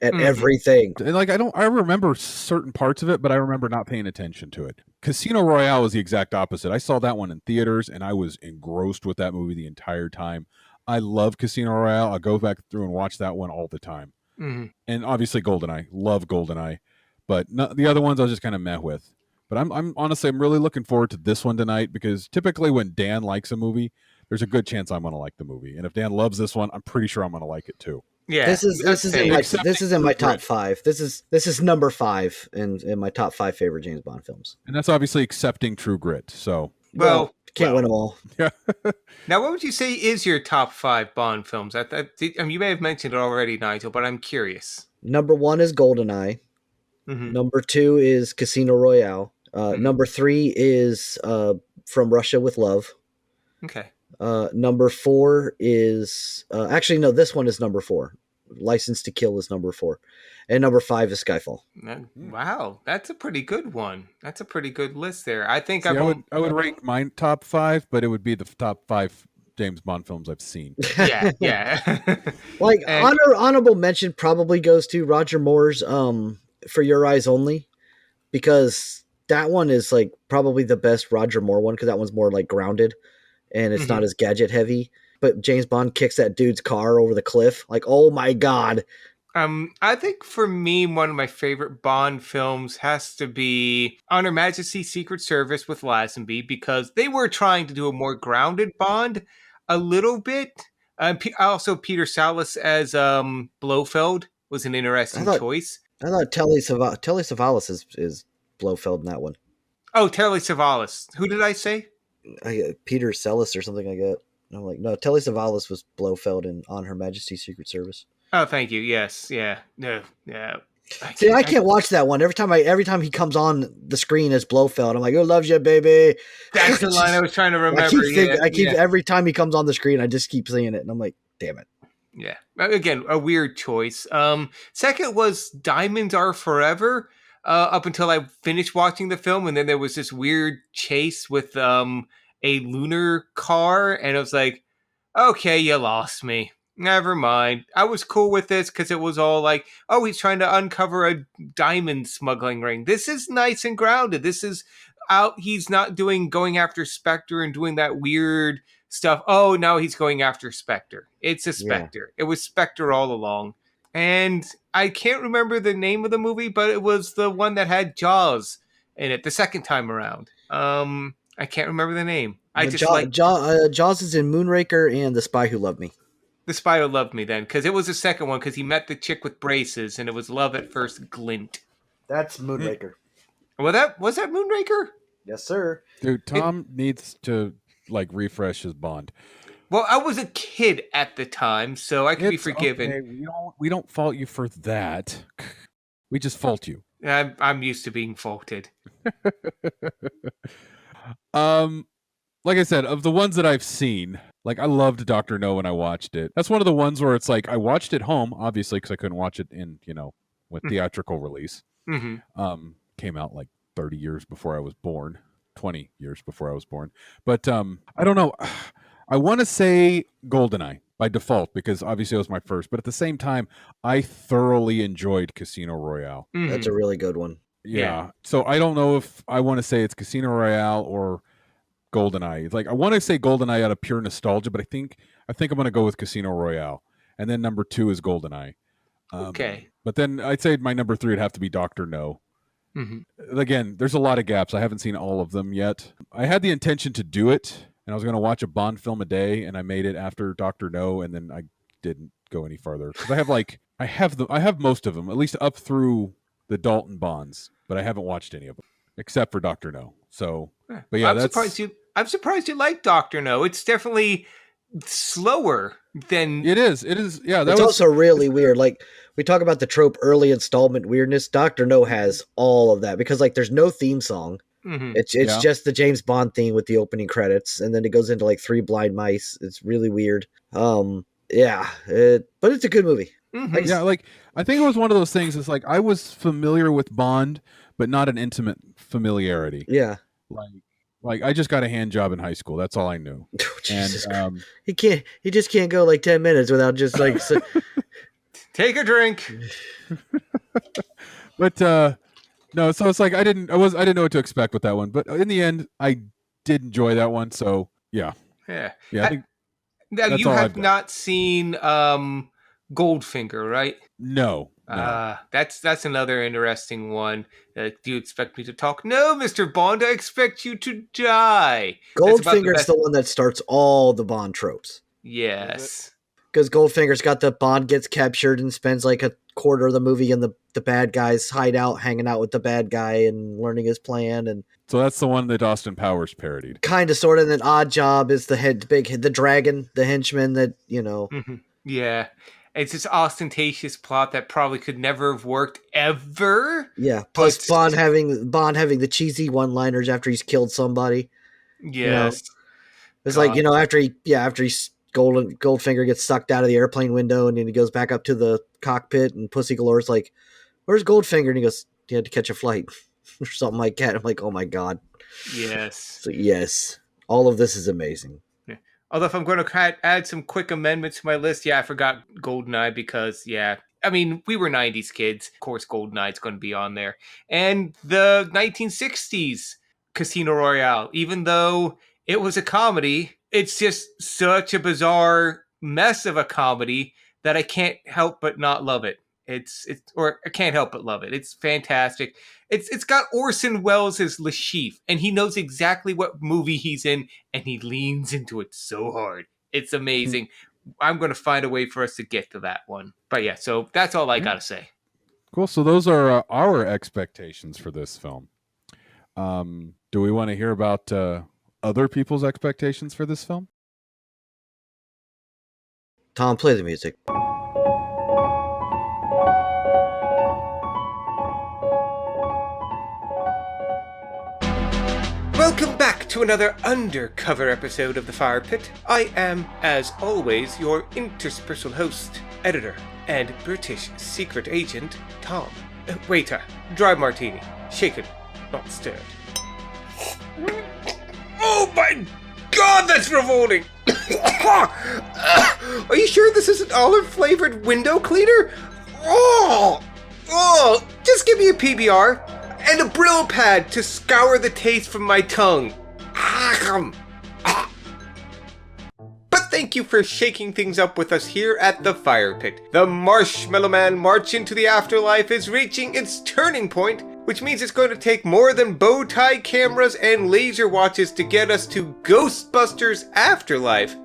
at everything. And I remember certain parts of it, but I remember not paying attention to it. Casino Royale is the exact opposite. I saw that one in theaters, and I was engrossed with that movie the entire time. I love Casino Royale. I'll go back through and watch that one all the time. And obviously GoldenEye. Love GoldenEye. But the other ones I was just kind of meh with. But I'm honestly, I'm really looking forward to this one tonight, because typically when Dan likes a movie, there's a good chance I'm going to like the movie. And if Dan loves this one, I'm pretty sure I'm going to like it too. Yeah, This is in my Accepting top regret. 5. This is number 5 in my top 5 favorite James Bond films. And that's obviously accepting True Grit. So Well, can't win them all. yeah. now what would you say is your top 5 Bond films? You may have mentioned it already, Nigel, but I'm curious. Number 1 is GoldenEye. Mm-hmm. Number 2 is Casino Royale. Mhm. Number 3 is From Russia with Love. Okay. Number 4 is actually no, this one is number 4. License to Kill is number 4, and number 5 is Skyfall. Wow, that's a pretty good one. That's a pretty good list there. I think See, I would rank mine top 5, but it would be the top 5 James Bond films I've seen. Yeah. Like And- honorable mention probably goes to Roger Moore's For Your Eyes Only, because that one is like probably the best Roger Moore one, because that one's more like grounded and it's not as gadget heavy. But James Bond kicks that dude's car over the cliff. Like, oh my God. I think for me, one of my favorite Bond films has to be On Her Majesty's Secret Service with Lazenby, because they were trying to do a more grounded Bond a little bit. Also, Peter Sallis as Blofeld was an interesting choice. I thought Telly Savalas is Blofeld in that one. Oh, Telly Savalas. Who did I say? Peter Sellis or something like that. And I'm like, no, Telly Savalas was Blofeld in On Her Majesty's Secret Service. Oh, thank you. Yes. Yeah. No. Yeah. I can't watch that one. Every time he comes on the screen as Blofeld, I'm like, "Who loves you, baby?" That's the line I was trying to remember. Every time he comes on the screen, I just keep saying it, and I'm like, "Damn it!" Yeah. Again, a weird choice. Second was Diamonds Are Forever. Up until I finished watching the film, and then there was this weird chase with a lunar car, and I was like, "Okay, you lost me. Never mind." I was cool with this because it was all like, oh, he's trying to uncover a diamond smuggling ring. This is nice and grounded. This is out. He's not going after Spectre and doing that weird stuff. Oh, now he's going after Spectre. It's a Spectre. Yeah. It was Spectre all along. And I can't remember the name of the movie, but it was the one that had Jaws in it the second time around. I can't remember the name. Jaws is in Moonraker and The Spy Who Loved Me. The Spy Who Loved Me, then, because it was the second one, because he met the chick with braces, and it was love at first glint. That's Moonraker. Well, was that Moonraker? Yes, sir. Dude, Tom needs to like refresh his Bond. Well, I was a kid at the time, so I can be forgiven. Okay. We don't fault you for that. We just fault you. I'm used to being faulted. Like I said, of the ones that I've seen, like I loved Dr. No when I watched it. That's one of the ones where it's like I watched it home, obviously, because I couldn't watch it in, with theatrical release. Mm-hmm. Came out like 30 years before I was born, 20 years before I was born. But I don't know. I want to say GoldenEye by default, because obviously it was my first. But at the same time, I thoroughly enjoyed Casino Royale. Mm-hmm. That's a really good one. Yeah. So I don't know if I want to say it's Casino Royale or GoldenEye. Like I want to say GoldenEye out of pure nostalgia, but I think I'm going to go with Casino Royale, and then number 2 is GoldenEye. Okay. But then I'd say my number 3 would have to be Dr. No. Mm-hmm. Again, there's a lot of gaps. I haven't seen all of them yet. I had the intention to do it, and I was going to watch a Bond film a day, and I made it after Dr. No, and then I didn't go any farther because I have most of them, at least up through the Dalton Bonds, but I haven't watched any of them except for Dr. No. So, but yeah, I'm surprised you like Dr. No. It's definitely slower than it is. Yeah, it's also really weird. Like we talk about the trope early installment weirdness. Dr. No has all of that because like there's no theme song. Mm-hmm. It's just the James Bond theme with the opening credits, and then it goes into like Three Blind Mice. It's really weird. But it's a good movie. Mm-hmm. I think it was one of those things. It's like I was familiar with Bond, but not an intimate familiarity. Yeah, like I just got a hand job in high school. That's all I knew. Oh, Jesus Christ. He just can't go like 10 minutes without just like take a drink. But no, so it's like I didn't know what to expect with that one. But in the end, I did enjoy that one. So yeah. I think now you have not seen Goldfinger, right? No. That's another interesting one. Do you expect me to talk? No, Mr. Bond, I expect you to die. Goldfinger's the one that starts all the Bond tropes. Yes. because Goldfinger's got the Bond gets captured and spends like a quarter of the movie in the bad guy's hideout, hanging out with the bad guy and learning his plan. And So that's the one that Austin Powers parodied. kind of, sort of, an Odd Job is the dragon, the henchman that, Yeah. It's this ostentatious plot that probably could never have worked ever. Yeah. Plus But- Bond having the cheesy one-liners after he's killed somebody. Yes. It's God. like, after Goldfinger gets sucked out of the airplane window and then he goes back up to the cockpit and Pussy Galore's like, "Where's Goldfinger?" And he goes, "He had to catch a flight," or something like that. I'm like, oh my God. Yes. So yes, all of this is amazing. Although if I'm going to add some quick amendments to my list, I forgot GoldenEye because, we were 90s kids. Of course, GoldenEye's going to be on there. And the 1960s Casino Royale, even though it was a comedy, it's just such a bizarre mess of a comedy that I can't help but not love it. I can't help but love it. It's fantastic. It's got Orson Welles as Le Chiffre, and he knows exactly what movie he's in, and he leans into it so hard. It's amazing. I'm going to find a way for us to get to that one. But yeah, so that's all I got to say. Cool. So those are our expectations for this film. Do we want to hear about other people's expectations for this film? Tom, play the music. Welcome back to another undercover episode of The Firepit. I am, as always, your interspersal host, editor, and British secret agent, Tom. Waiter, dry martini. Shaken, not stirred. Oh my God, that's revolting! Are you sure this isn't olive-flavored window cleaner? Oh, just give me a PBR and a Brillo pad to scour the taste from my tongue. But thank you for shaking things up with us here at the Firepit. The Marshmallow-Man March into the Afterlife is reaching its turning point, which means it's going to take more than bow tie cameras and laser watches to get us to Ghostbusters Afterlife.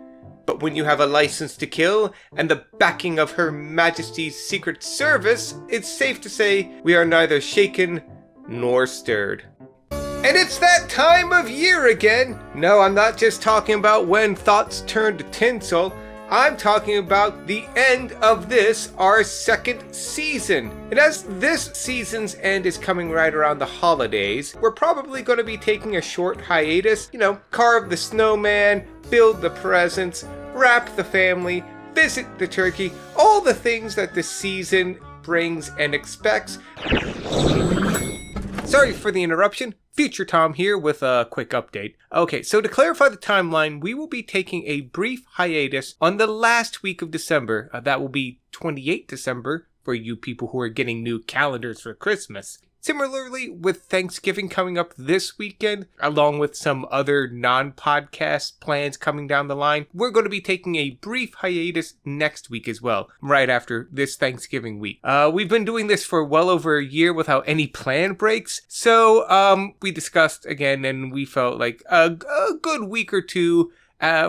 But when you have a license to kill and the backing of Her Majesty's Secret Service, it's safe to say we are neither shaken nor stirred. And it's that time of year again. No, I'm not just talking about when thoughts turn to tinsel. I'm talking about the end of this, our second season. And as this season's end is coming right around the holidays, we're probably going to be taking a short hiatus. Carve the snowman, build the presents, wrap the family, visit the turkey, all the things that the season brings and expects. Sorry for the interruption. Future Tom here with a quick update. Okay, so to clarify the timeline, we will be taking a brief hiatus on the last week of December. That will be 28 December for you people who are getting new calendars for Christmas. Similarly, with Thanksgiving coming up this weekend, along with some other non-podcast plans coming down the line, we're going to be taking a brief hiatus next week as well, right after this Thanksgiving week. We've been doing this for well over a year without any planned breaks, so we discussed again, and we felt like a good week or two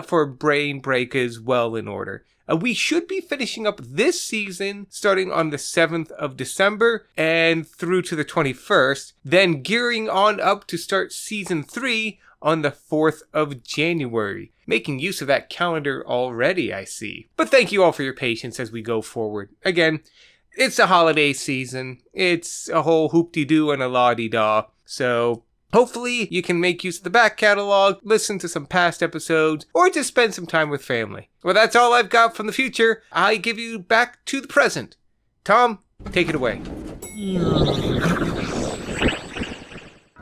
for a brain break is well in order. We should be finishing up this season starting on the 7th of December and through to the 21st, then gearing on up to start season 3 on the 4th of January. Making use of that calendar already, I see. But thank you all for your patience as we go forward. Again, it's the holiday season. It's a whole hoop-de-doo and a la-de-da. So hopefully you can make use of the back catalog, listen to some past episodes, or just spend some time with family. Well, that's all I've got from the future. I give you back to the present. Tom, take it away.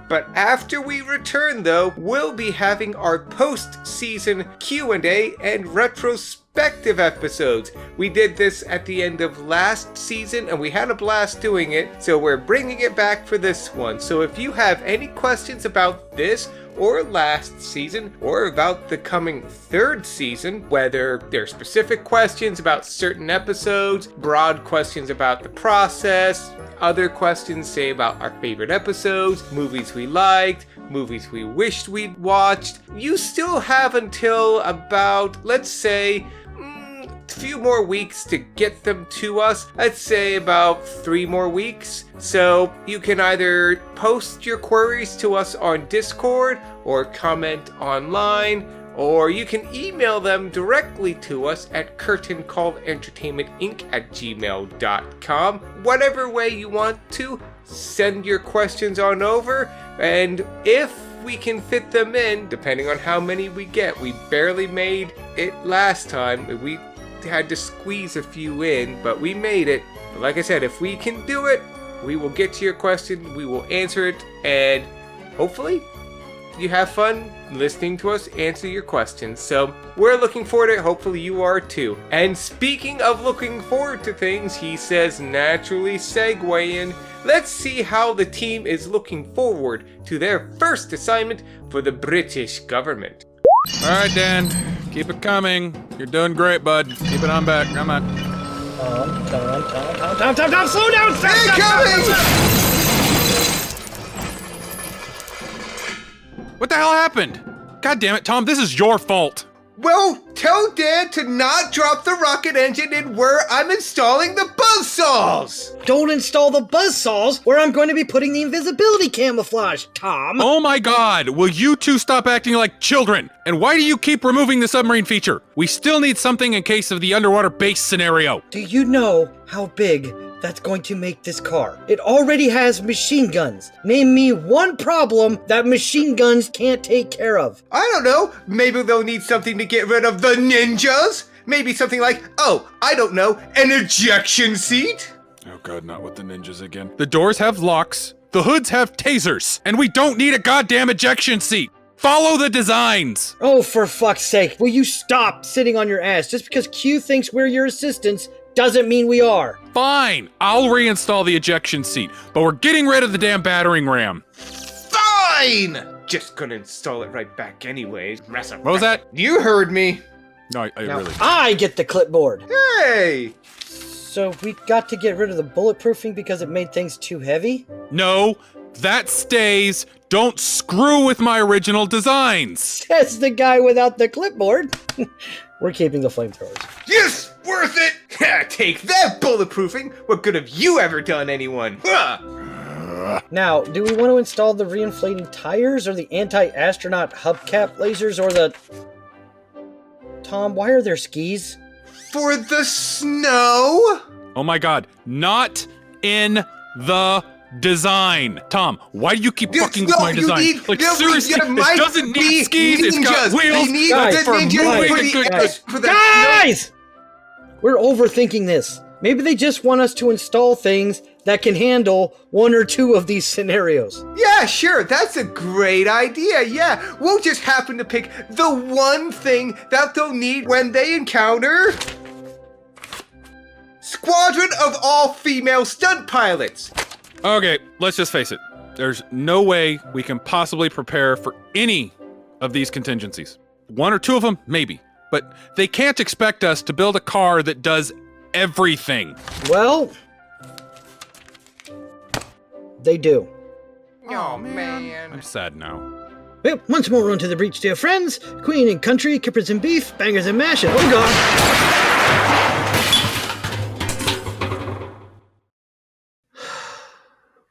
But after we return, though, we'll be having our post-season Q&A and retrospective episodes. We did this at the end of last season, and we had a blast doing it, so we're bringing it back for this one. So if you have any questions about this or last season, or about the coming third season, whether they're specific questions about certain episodes, broad questions about the process, other questions, say, about our favorite episodes, movies we liked, movies we wished we'd watched, you still have until about, let's say, few more weeks to get them to us. I'd say about 3 more weeks. So you can either post your queries to us on Discord or comment online, or you can email them directly to us at curtaincallentertainmentinc@gmail.com. Whatever way you want to, send your questions on over, and if we can fit them in, depending on how many we get. We barely made it last time. We had to squeeze a few in, but we made it. But like I said, if we can do it, we will get to your question, we will answer it, and hopefully you have fun listening to us answer your questions. So we're looking forward to it. Hopefully you are too. And speaking of looking forward to things, he says, naturally segue in. Let's see how the team is looking forward to their first assignment for the British government. All right, Dan. Keep it coming. You're doing great, bud. Keep it on back. Come on. Tom, slow down! What the hell happened? God damn it, Tom. This is your fault. Well, tell Dan to not drop the rocket engine in where I'm installing the buzzsaws! Don't install the buzzsaws where I'm going to be putting the invisibility camouflage, Tom! Oh my god, will you two stop acting like children? And why do you keep removing the submarine feature? We still need something in case of the underwater base scenario. Do you know how big that's going to make this car? It already has machine guns. Name me one problem that machine guns can't take care of. I don't know. Maybe they'll need something to get rid of the ninjas? Maybe something like, oh, I don't know, an ejection seat? Oh god, not with the ninjas again. The doors have locks, the hoods have tasers, and we don't need a goddamn ejection seat. Follow the designs! Oh, for fuck's sake, will you stop sitting on your ass? Just because Q thinks we're your assistants doesn't mean we are. Fine, I'll reinstall the ejection seat, but we're getting rid of the damn battering ram. Fine! Just gonna install it right back anyways. What was that? You heard me. No, I Now, really... I get the clipboard. Hey! So we got to get rid of the bulletproofing because it made things too heavy? No, that stays. Don't screw with my original designs. Says the guy without the clipboard. We're keeping the flamethrowers. Yes! Worth it! Take that, bulletproofing! What good have you ever done anyone? Now, do we want to install the reinflating tires or the anti-astronaut hubcap lasers or the... Tom, why are there skis? For the snow? Oh my god, not in the design. Tom, why do you keep fucking with my design? Seriously, it doesn't need skis, it's got wheels. They need Guys, the ninjas for the Guys! We're overthinking this. Maybe they just want us to install things that can handle one or two of these scenarios. Yeah, sure, that's a great idea, yeah. We'll just happen to pick the one thing that they'll need when they encounter... Squadron of all-female stunt pilots. Okay, let's just face it. There's no way we can possibly prepare for any of these contingencies. One or two of them, maybe. But they can't expect us to build a car that does everything. Well, they do. Oh, man. I'm sad now. Well, once more run to the breach, dear friends. Queen and country, kippers and beef, bangers and mash, and oh god.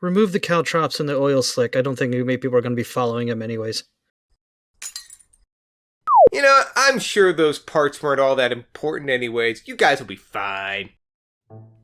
Remove the caltrops and the oil slick. I don't think many people are going to be following him anyways. You know, I'm sure those parts weren't all that important anyways. You guys will be fine.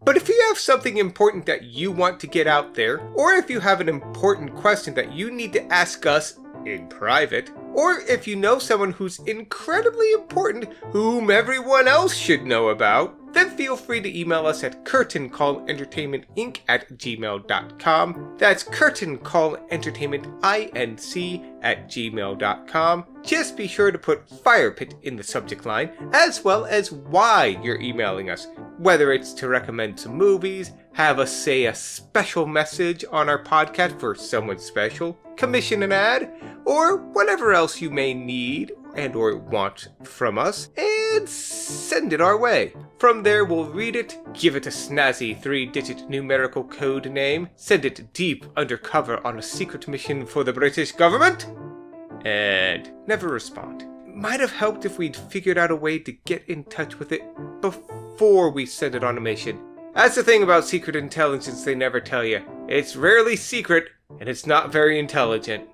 But if you have something important that you want to get out there, or if you have an important question that you need to ask us in private, or if you know someone who's incredibly important whom everyone else should know about, then feel free to email us at curtaincallentertainmentinc@gmail.com. That's curtaincallentertainmentinc@gmail.com. Just be sure to put Firepit in the subject line, as well as why you're emailing us. Whether it's to recommend some movies, have us say a special message on our podcast for someone special, commission an ad, or whatever else you may need and or want from us, and send it our way. From there, we'll read it, give it a snazzy 3-digit numerical code name, send it deep undercover on a secret mission for the British government, and never respond. might have helped if we'd figured out a way to get in touch with it before we sent it on a mission. That's the thing about secret intelligence they never tell you. It's rarely secret, and it's not very intelligent.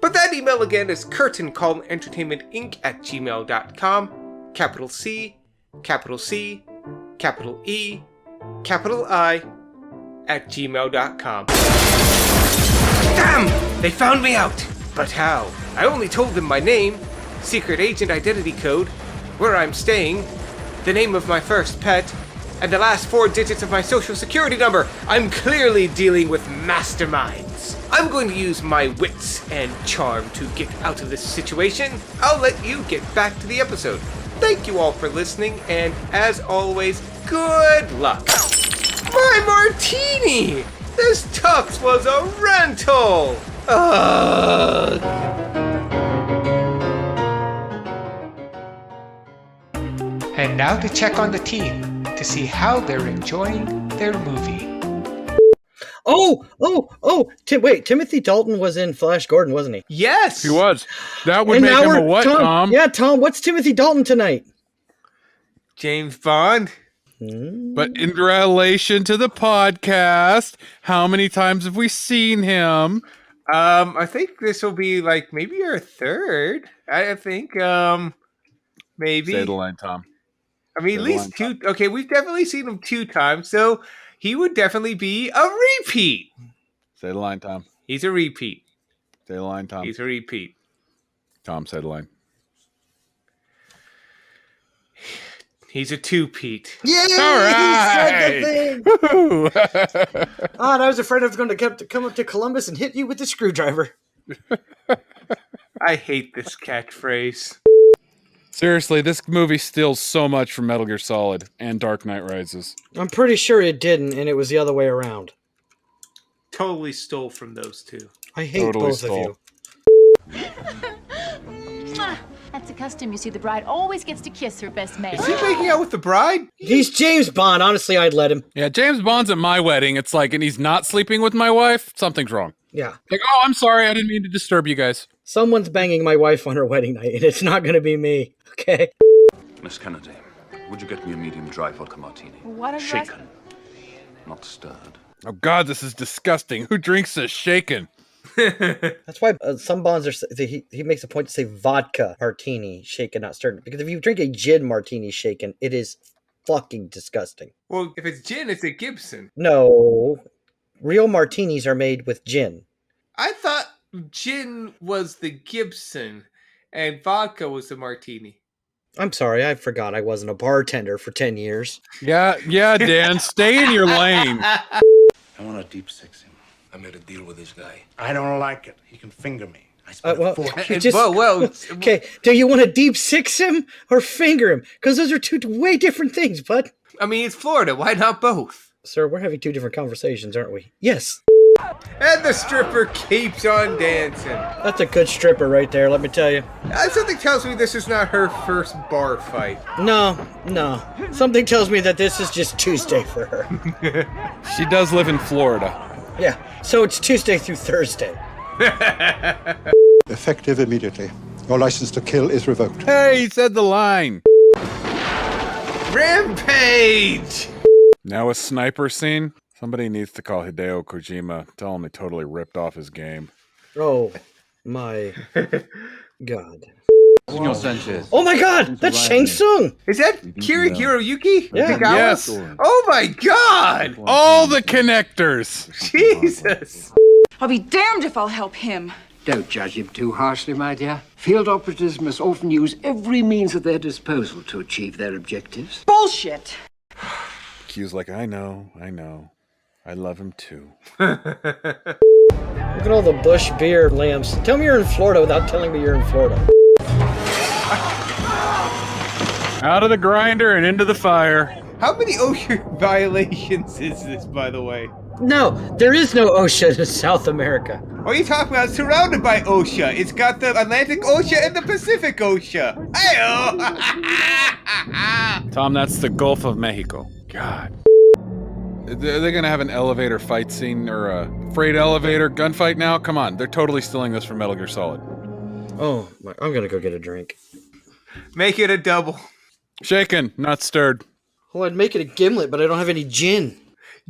But that email again is curtaincollentertainmentinc@gmail.com, capital C, capital C, capital E, capital I, @gmail.com. Damn! They found me out! But how? I only told them my name, secret agent identity code, where I'm staying, the name of my first pet, and the last 4 digits of my social security number. I'm clearly dealing with masterminds. I'm going to use my wits and charm to get out of this situation. I'll let you get back to the episode. Thank you all for listening, and as always, good luck. My martini! This tux was a rental! Ugh. And now to check on the team to see how they're enjoying their movie. Wait, Timothy Dalton was in Flash Gordon, wasn't he? Yes! He was. That would And make now him a we're- what, Tom? Yeah, Tom, what's Timothy Dalton tonight? James Bond? But in relation to the podcast, how many times have we seen him? I think this will be like maybe our third. I think, maybe. Say the line, Tom. I mean, at least 2. Okay, we've definitely seen him 2 times, so he would definitely be a repeat. Say the line, Tom. He's a repeat. Say the line, Tom. He's a repeat. Tom, say the line. He's a 2-peat. Yeah, All right. he said the thing. I was afraid I was going to come up to Columbus and hit you with the screwdriver. I hate this catchphrase. Seriously, this movie steals so much from Metal Gear Solid and Dark Knight Rises. I'm pretty sure it didn't, and it was the other way around. Totally stole from those 2. I hate Totally both stole. of you. That's a custom. You see, the bride always gets to kiss her best man. Is he making out with the bride? He's James Bond. Honestly, I'd let him. Yeah, James Bond's at my wedding. It's like, and he's not sleeping with my wife. Something's wrong. Yeah. Like, oh, I'm sorry. I didn't mean to disturb you guys. Someone's banging my wife on her wedding night, and it's not going to be me. Okay? Miss Kennedy, would you get me a medium dry vodka martini? What a Shaken, not stirred. Oh, God, this is disgusting. Who drinks this shaken? That's why some Bonds are. He makes a point to say vodka martini shaken, not stirred. Because if you drink a gin martini shaken, it is fucking disgusting. Well, if it's gin, it's a Gibson. No, real martinis are made with gin. I thought gin was the Gibson and vodka was the martini. I'm sorry, I forgot I wasn't a bartender for 10 years. Yeah, Dan, stay in your lane. I want to deep six him. I made a deal with this guy. I don't like it. He can finger me. I spent a fortune. Okay, do you want to deep six him or finger him? Because those are 2 way different things, bud. I mean, it's Florida. Why not both? Sir, we're having 2 different conversations, aren't we? Yes. And the stripper keeps on dancing. That's a good stripper right there, let me tell you. Something tells me this is not her first bar fight. No. Something tells me that this is just Tuesday for her. She does live in Florida. Yeah, so it's Tuesday through Thursday. Effective immediately. Your license to kill is revoked. Hey, he said the line. Rampage! Now a sniper scene? Somebody needs to call Hideo Kojima. Tell him they totally ripped off his game. Oh, my God. Senor Sanchez. Oh my God, that's Shang Tsung! Is that Kira Hiroyuki? Yeah. Tagawa? Yes. Oh my God! All the connectors. Jesus! I'll be damned if I'll help him. Don't judge him too harshly, my dear. Field operatives must often use every means at their disposal to achieve their objectives. Bullshit! Q's like, I know. I love him too. Look at all the Bush beer lamps. Tell me you're in Florida without telling me you're in Florida. Out of the grinder and into the fire. How many OSHA violations is this, by the way? No, there is no OSHA in South America. What are you talking about? It's surrounded by OSHA. It's got the Atlantic OSHA and the Pacific OSHA. Hey-oh! Tom, that's the Gulf of Mexico. God. Are they going to have an elevator fight scene or a freight elevator gunfight now? Come on. They're totally stealing this from Metal Gear Solid. Oh, I'm gonna go get a drink. Make it a double. Shaken, not stirred. Well, I'd make it a gimlet, but I don't have any gin.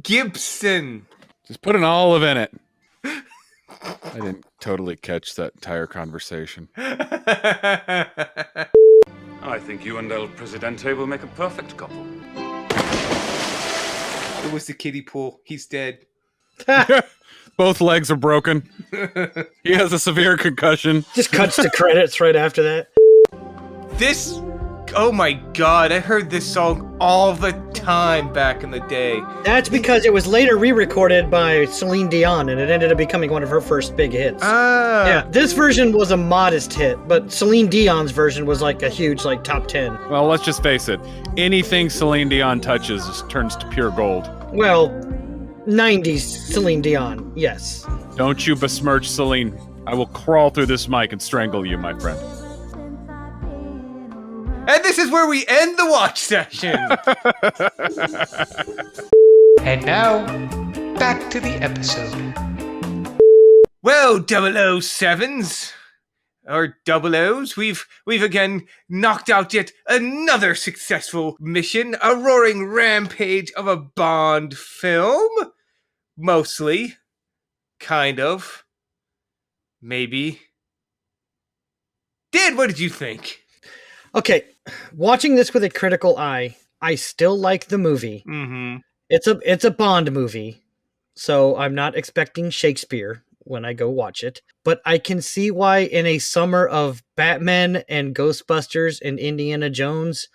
Gibson. Just put an olive in it. I didn't totally catch that entire conversation. I think you and El Presidente will make a perfect couple. It was the kiddie pool. He's dead. Both legs are broken. He has a severe concussion. Just cuts to credits right after that. This, oh my god, I heard this song all the time back in the day. That's because it was later re-recorded by Celine Dion, and it ended up becoming one of her first big hits. Ah. Yeah, this version was a modest hit, but Celine Dion's version was like a huge, like, top 10. Well, let's just face it. Anything Celine Dion touches turns to pure gold. Well, 90s Celine Dion, yes. Don't you besmirch Celine. I will crawl through this mic and strangle you, my friend. And this is where we end the watch session. And now, back to the episode. Well, 007s, or double O's, we've again knocked out yet another successful mission, a roaring rampage of a Bond film. Mostly. Kind of. Maybe. Dan, what did you think? Okay, watching this with a critical eye, I still like the movie. Mm-hmm. It's a Bond movie, so I'm not expecting Shakespeare when I go watch it. But I can see why in a summer of Batman and Ghostbusters and Indiana Jones,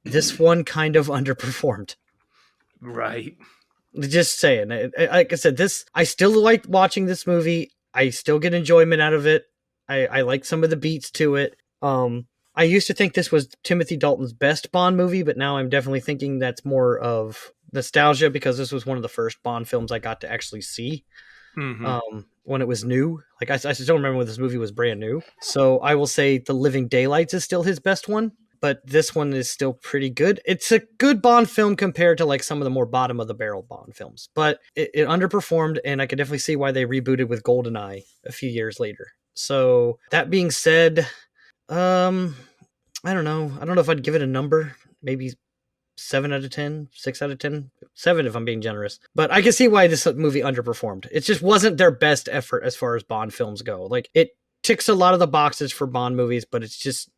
this one kind of underperformed. Right. Just saying. Like I said, I still like watching this movie. I still get enjoyment out of it. I like some of the beats to it. I used to think this was Timothy Dalton's best Bond movie, but now I'm definitely thinking that's more of nostalgia because this was one of the first Bond films I got to actually see when it was new. Like I still remember when this movie was brand new. So I will say The Living Daylights is still his best one, but this one is still pretty good. It's a good Bond film compared to like some of the more bottom of the barrel Bond films, but it underperformed, and I can definitely see why they rebooted with GoldenEye a few years later. So that being said, I don't know. I don't know if I'd give it a number. Maybe 7 out of 10, 6 out of 10, 7 if I'm being generous. But I can see why this movie underperformed. It just wasn't their best effort as far as Bond films go. Like, it ticks a lot of the boxes for Bond movies, but it's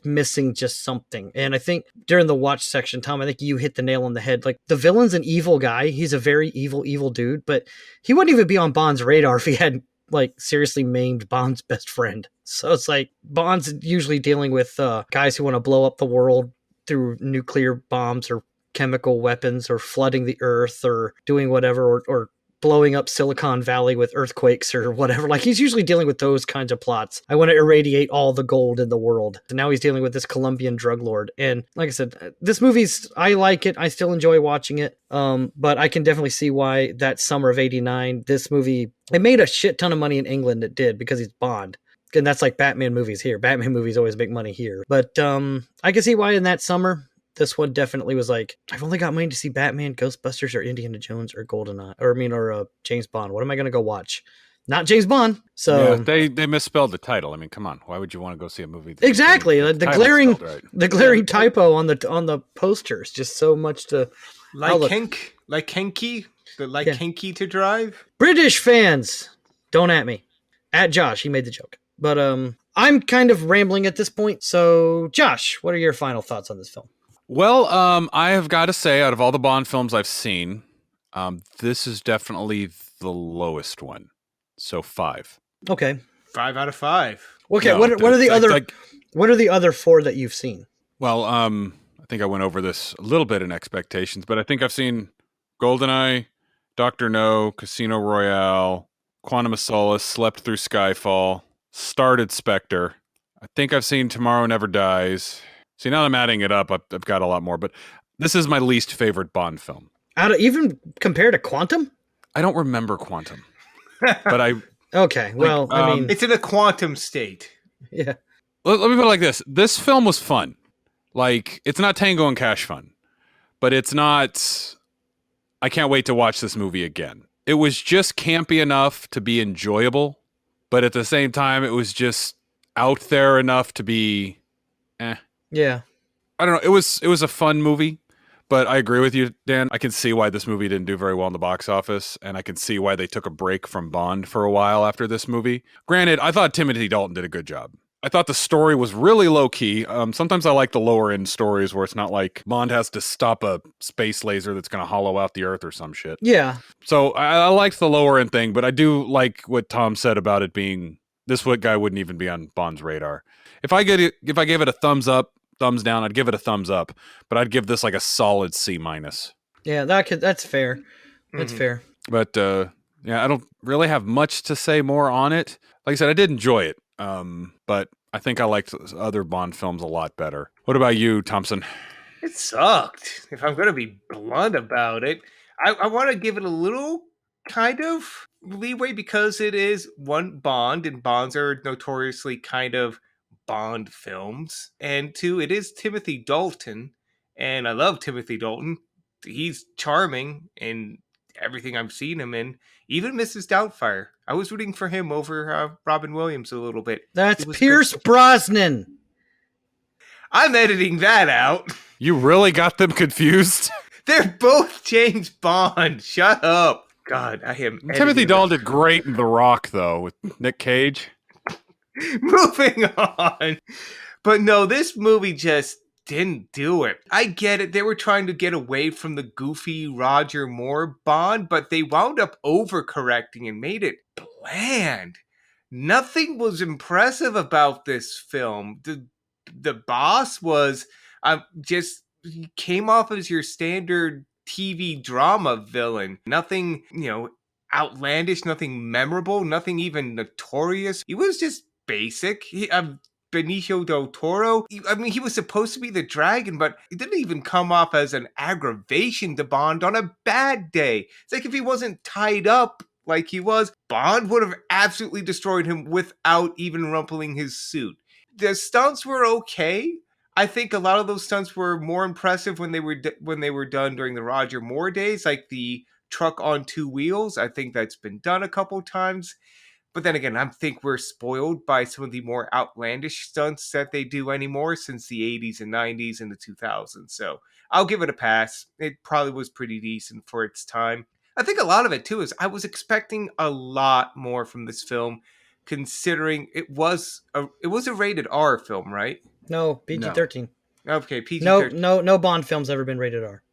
missing just something. And I think during the watch section, Tom, I think you hit the nail on the head. Like, the villain's an evil guy. He's a very evil dude, but he wouldn't even be on Bond's radar if he hadn't like seriously maimed Bond's best friend. So it's like Bond's usually dealing with guys who want to blow up the world through nuclear bombs or chemical weapons or flooding the earth or doing whatever or blowing up Silicon Valley with earthquakes or whatever. Like, he's usually dealing with those kinds of plots. I want to irradiate all the gold in the world. And now he's dealing with this Colombian drug lord. And like I said, this movie's, I like it. I still enjoy watching it. But I can definitely see why that summer of 89, this movie, it made a shit ton of money in England. It did, because he's Bond. And that's like Batman movies here. Batman movies always make money here. But I can see why in that summer, this one definitely was like, I've only got money to see Batman, Ghostbusters, or Indiana Jones, or GoldenEye, or James Bond. What am I going to go watch? Not James Bond. So yeah, they misspelled the title. I mean, come on, why would you want to go see a movie? Exactly, the glaring typo on the posters. Just so much to Henky to drive. British fans, don't at me. At Josh, he made the joke. But I'm kind of rambling at this point. So Josh, what are your final thoughts on this film? Well, I have got to say, out of all the Bond films I've seen, this is definitely the lowest one. So 5. Okay. 5 out of 5. Okay. No, what are the other? What are the other 4 that you've seen? Well, I think I went over this a little bit in expectations, but I think I've seen GoldenEye, Dr. No, Casino Royale, Quantum of Solace, slept through Skyfall, started Spectre. I think I've seen Tomorrow Never Dies. See, now that I'm adding it up, I've got a lot more, but this is my least favorite Bond film. Even compared to Quantum? I don't remember Quantum, but I... Okay, well, I mean... It's in a quantum state. Yeah. Let me put it like this. This film was fun. Like, it's not Tango and Cash fun, but it's not... I can't wait to watch this movie again. It was just campy enough to be enjoyable, but at the same time, it was just out there enough to be Yeah. I don't know. It was a fun movie, but I agree with you, Dan. I can see why this movie didn't do very well in the box office, and I can see why they took a break from Bond for a while after this movie. Granted, I thought Timothy Dalton did a good job. I thought the story was really low-key. Sometimes I like the lower-end stories where it's not like Bond has to stop a space laser that's going to hollow out the Earth or some shit. Yeah. So I liked the lower-end thing, but I do like what Tom said about it being, this guy wouldn't even be on Bond's radar. If I gave it a thumbs up, thumbs down, I'd give it a thumbs up, but I'd give this like a solid C-. Yeah, that's fair. That's fair. But yeah, I don't really have much to say more on it. Like I said, I did enjoy it. But I think I liked other Bond films a lot better. What about you, Thompson? It sucked. If I'm going to be blunt about it, I want to give it a little kind of leeway because it is one, Bond, and Bonds are notoriously kind of Bond films. And two, it is Timothy Dalton, and I love Timothy Dalton. He's charming in everything I've seen him in. Even Mrs. Doubtfire. I was rooting for him over Robin Williams a little bit. That's Pierce Brosnan. I'm editing that out. You really got them confused? They're both James Bond. Shut up. God, I am. Timothy Dalton did great in The Rock, though, with Nick Cage. Moving on. But no, this movie just didn't do it. I get it. They were trying to get away from the goofy Roger Moore Bond, but they wound up overcorrecting and made it bland. Nothing was impressive about this film. The boss was just, he came off as your standard TV drama villain. Nothing, outlandish, nothing memorable, nothing even notorious. He was just basic. Benicio del Toro, he was supposed to be the dragon, but he didn't even come off as an aggravation to Bond on a bad day. It's like if he wasn't tied up like he was, Bond would have absolutely destroyed him without even rumpling his suit. The stunts were okay. I think a lot of those stunts were more impressive when they were done during the Roger Moore days, like the truck on two wheels. I think that's been done a couple times. But then again, I think we're spoiled by some of the more outlandish stunts that they do anymore since the 80s and 90s and the 2000s. So I'll give it a pass. It probably was pretty decent for its time. I think a lot of it, too, is I was expecting a lot more from this film, considering it was a rated R film, right? No, PG-13. No. Okay, PG-13. No Bond film's ever been rated R.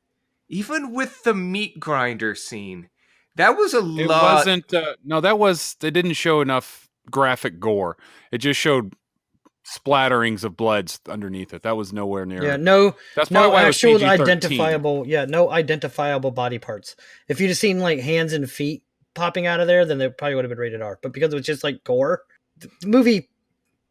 Even with the meat grinder scene, that was a lot. It wasn't. They didn't show enough graphic gore. It just showed splatterings of blood underneath it. That was nowhere near. Yeah, no. That's probably why actual it was PG-13. identifiable. Yeah, no identifiable body parts. If you'd have seen like hands and feet popping out of there, then they probably would have been rated R. But because it was just like gore, the movie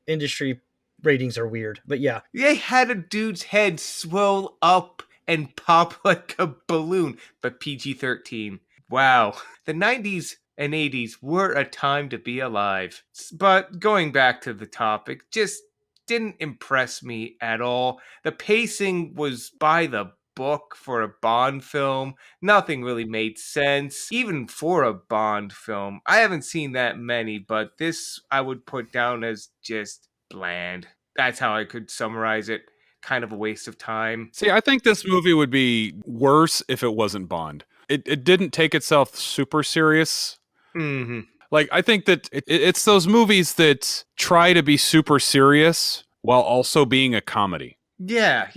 industry ratings are weird. But yeah, they had a dude's head swell up and pop like a balloon, but PG-13. Wow. The 90s and 80s were a time to be alive. But going back to the topic, just didn't impress me at all. The pacing was by the book for a Bond film. Nothing really made sense, even for a Bond film. I haven't seen that many, but this I would put down as just bland. That's how I could summarize it. Kind of a waste of time. See, I think this movie would be worse if it wasn't Bond. It didn't take itself super serious. Mm-hmm. Like, I think that it's those movies that try to be super serious while also being a comedy. Yeah.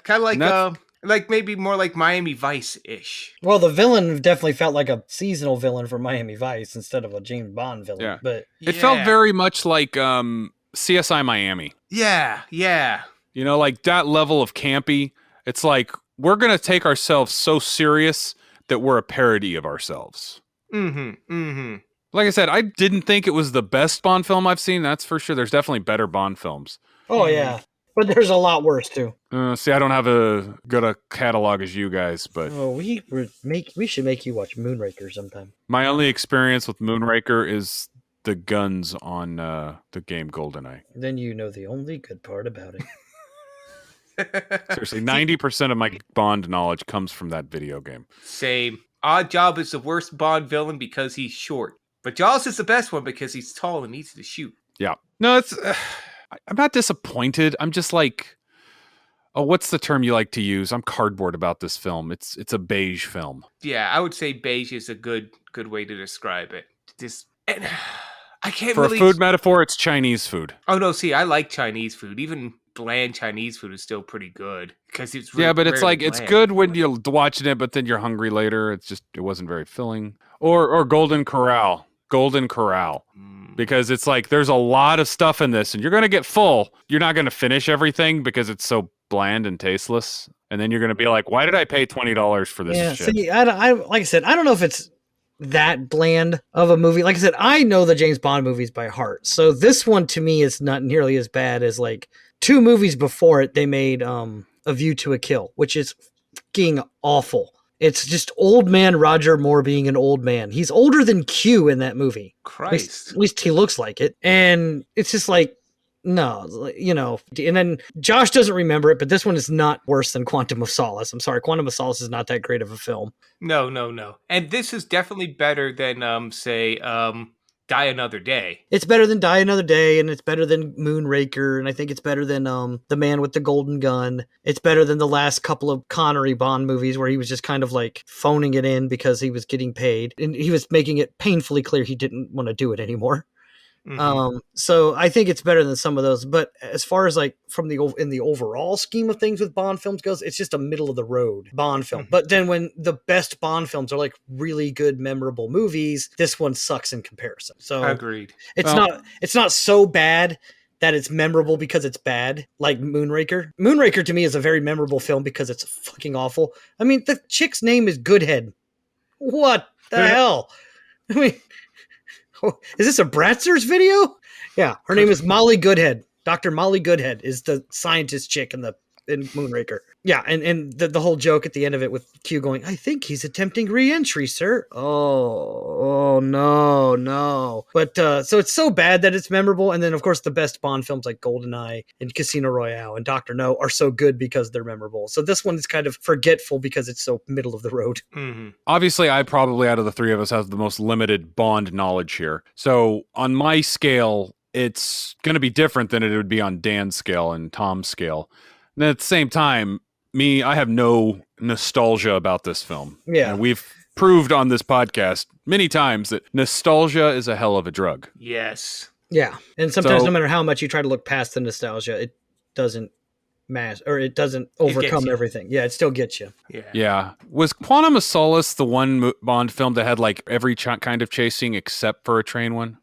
Kind of like maybe more like Miami Vice-ish. Well, the villain definitely felt like a seasonal villain for Miami Vice instead of a James Bond villain. Yeah. But it felt very much like CSI Miami. Yeah. Like that level of campy. It's like, we're going to take ourselves so serious that we're a parody of ourselves. Mm-hmm. Like I said, I didn't think it was the best Bond film I've seen. That's for sure. There's definitely better Bond films. Oh, yeah. But there's a lot worse, too. See, I don't have a good a catalog as you guys, but... Oh, we should make you watch Moonraker sometime. My only experience with Moonraker is the guns on the game GoldenEye. Then you know the only good part about it. Seriously, 90% of my Bond knowledge comes from that video game. Same. Odd Job is the worst Bond villain because he's short. But Jaws is the best one because he's tall and easy to shoot. Yeah. No, it's... I'm not disappointed. I'm just like, oh, what's the term you like to use? I'm cardboard about this film. It's a beige film. Yeah, I would say beige is a good way to describe it. And I can't For really... a food metaphor, it's Chinese food. Oh no, see, I like Chinese food. Even bland Chinese food is still pretty good because it's really, but it's like bland. it's good when you're watching it, but then you're hungry later. It wasn't very filling. Or Golden Corral. Because it's like there's a lot of stuff in this and you're going to get full. You're not going to finish everything because it's so bland and tasteless. And then you're going to be like, why did I pay $20 for this shit? See, I like I said, I don't know if it's that bland of a movie. Like I said, I know the James Bond movies by heart. So this one to me is not nearly as bad as like 2 movies before it. They made A View to a Kill, which is fucking awful. It's just old man Roger Moore being an old man. He's older than Q in that movie. Christ. At least he looks like it. And it's just like, no, you know. And then Josh doesn't remember it, but this one is not worse than Quantum of Solace. I'm sorry, Quantum of Solace is not that great of a film. No. And this is definitely better than, say, Die Another Day. It's better than Die Another Day, and it's better than Moonraker, and I think it's better than The Man with the Golden Gun. It's better than the last couple of Connery Bond movies where he was just kind of like phoning it in because he was getting paid, and he was making it painfully clear he didn't want to do it anymore. Mm-hmm. So I think it's better than some of those, but as far as like in the overall scheme of things with Bond films goes, it's just a middle of the road Bond film. Mm-hmm. But then when the best Bond films are like really good, memorable movies, this one sucks in comparison. So agreed. It's not so bad that it's memorable because it's bad, like Moonraker. Moonraker to me is a very memorable film because it's fucking awful. I mean, the chick's name is Goodhead. What the hell? I mean, is this a Bratzers video? Yeah, her name is Molly Goodhead. Dr. Molly Goodhead is the scientist chick in Moonraker. Yeah, and the whole joke at the end of it with Q going, I think he's attempting re-entry, sir. Oh, no. But, so it's so bad that it's memorable. And then, of course, the best Bond films like GoldenEye and Casino Royale and Dr. No are so good because they're memorable. So this one is kind of forgetful because it's so middle of the road. Mm-hmm. Obviously, I probably, out of the 3 of us, have the most limited Bond knowledge here. So on my scale, it's going to be different than it would be on Dan's scale and Tom's scale. And at the same time, I have no nostalgia about this film. Yeah. And we've proved on this podcast many times that nostalgia is a hell of a drug. Yes. Yeah. And sometimes no matter how much you try to look past the nostalgia, it doesn't mask or it doesn't overcome everything. Yeah, it still gets you. Yeah. Was Quantum of Solace the one Bond film that had like every kind of chasing except for a train one?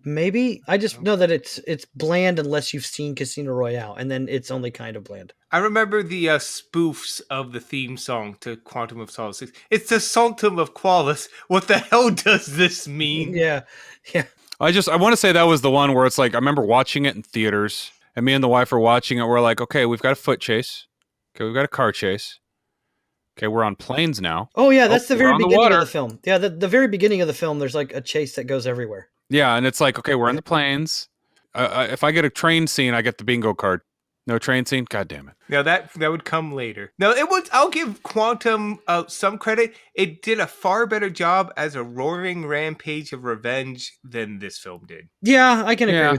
Maybe. I just know that it's bland unless you've seen Casino Royale, and then it's only kind of bland. I remember the spoofs of the theme song to Quantum of Solace. It's the Sanctum of Qualis. What the hell does this mean? Yeah. I want to say that was the one where it's like, I remember watching it in theaters, and me and the wife were watching it. We're like, okay, we've got a foot chase. Okay, we've got a car chase. Okay, we're on planes now. Oh, yeah, that's the very beginning of the film. Yeah, the very beginning of the film, there's like a chase that goes everywhere. Yeah, and it's like, okay, we're on the planes. If I get a train scene, I get the bingo card. No train scene? God damn it. Now that would come later. Now, I'll give Quantum some credit. It did a far better job as a roaring rampage of revenge than this film did. Yeah, I can agree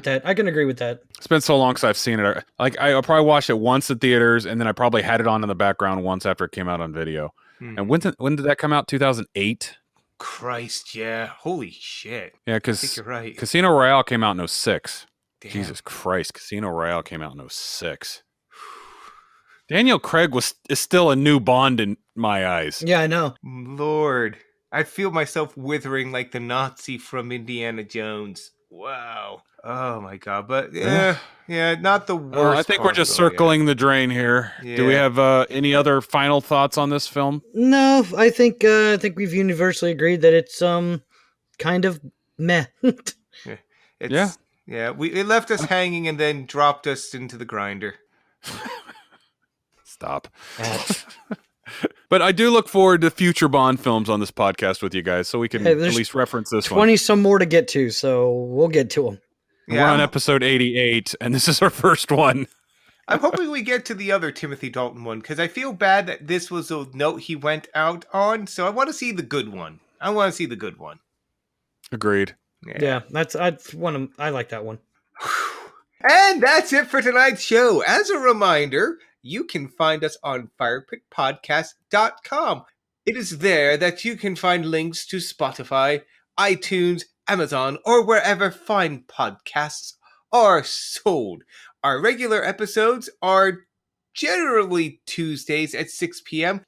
with that. It's been so long since I've seen it. Like, I probably watched it once at theaters, and then I probably had it on in the background once after it came out on video. And when did that come out? 2008? Christ, yeah. Holy shit. Yeah, because I think you're right. Casino Royale came out in 2006. Damn. Jesus Christ, Casino Royale came out in 2006. Daniel Craig is still a new Bond in my eyes. Yeah, I know. Lord, I feel myself withering like the Nazi from Indiana Jones. Wow. Oh my God. But yeah, not the worst. I think we're just circling the drain here. Yeah. Do we have any other final thoughts on this film? No, I think we've universally agreed that it's kind of meh. Yeah. It left us hanging and then dropped us into the grinder. Stop. But I do look forward to future Bond films on this podcast with you guys, so we can at least reference this 20 some more to get to, so we'll get to them. We're on episode 88, and this is our first one. I'm hoping we get to the other Timothy Dalton one, because I feel bad that this was a note he went out on, so I want to see the good one. Agreed. Yeah, that's one. I like that one. And that's it for tonight's show. As a reminder, you can find us on firepitpodcast.com. It is there that you can find links to Spotify, iTunes, Amazon, or wherever fine podcasts are sold. Our regular episodes are generally Tuesdays at 6 p.m.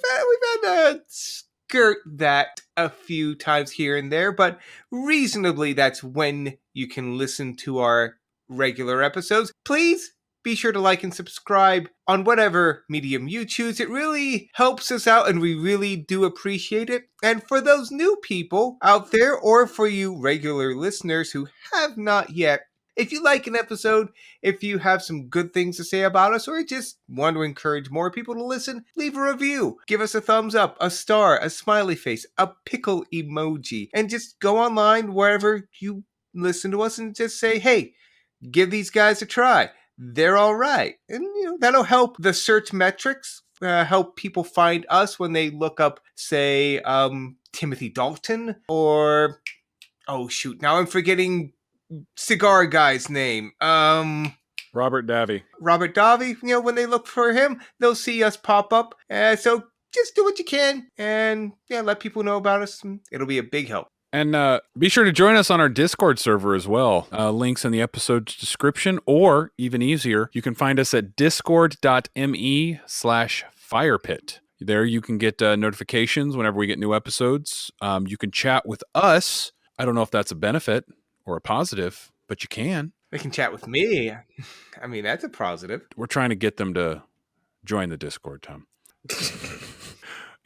We've had to skirt that a few times here and there, but reasonably that's when you can listen to our regular episodes. Please be sure to like and subscribe on whatever medium you choose. It really helps us out and we really do appreciate it. And for those new people out there, or for you regular listeners who have not yet, if you like an episode, if you have some good things to say about us, or just want to encourage more people to listen, leave a review. Give us a thumbs up, a star, a smiley face, a pickle emoji, and just go online wherever you listen to us and just say, hey, give these guys a try. They're all right. And that'll help the search metrics, help people find us when they look up, say, Timothy Dalton, or, oh shoot, now I'm forgetting cigar guy's name. Robert Davi. Robert Davi. When they look for him, they'll see us pop up. So just do what you can and let people know about us. It'll be a big help. And be sure to join us on our Discord server as well. Links in the episode's description, or even easier, you can find us at discord.me/firepit. There you can get notifications whenever we get new episodes. You can chat with us. I don't know if that's a benefit or a positive, but you can. They can chat with me. I mean, that's a positive. We're trying to get them to join the Discord, Tom.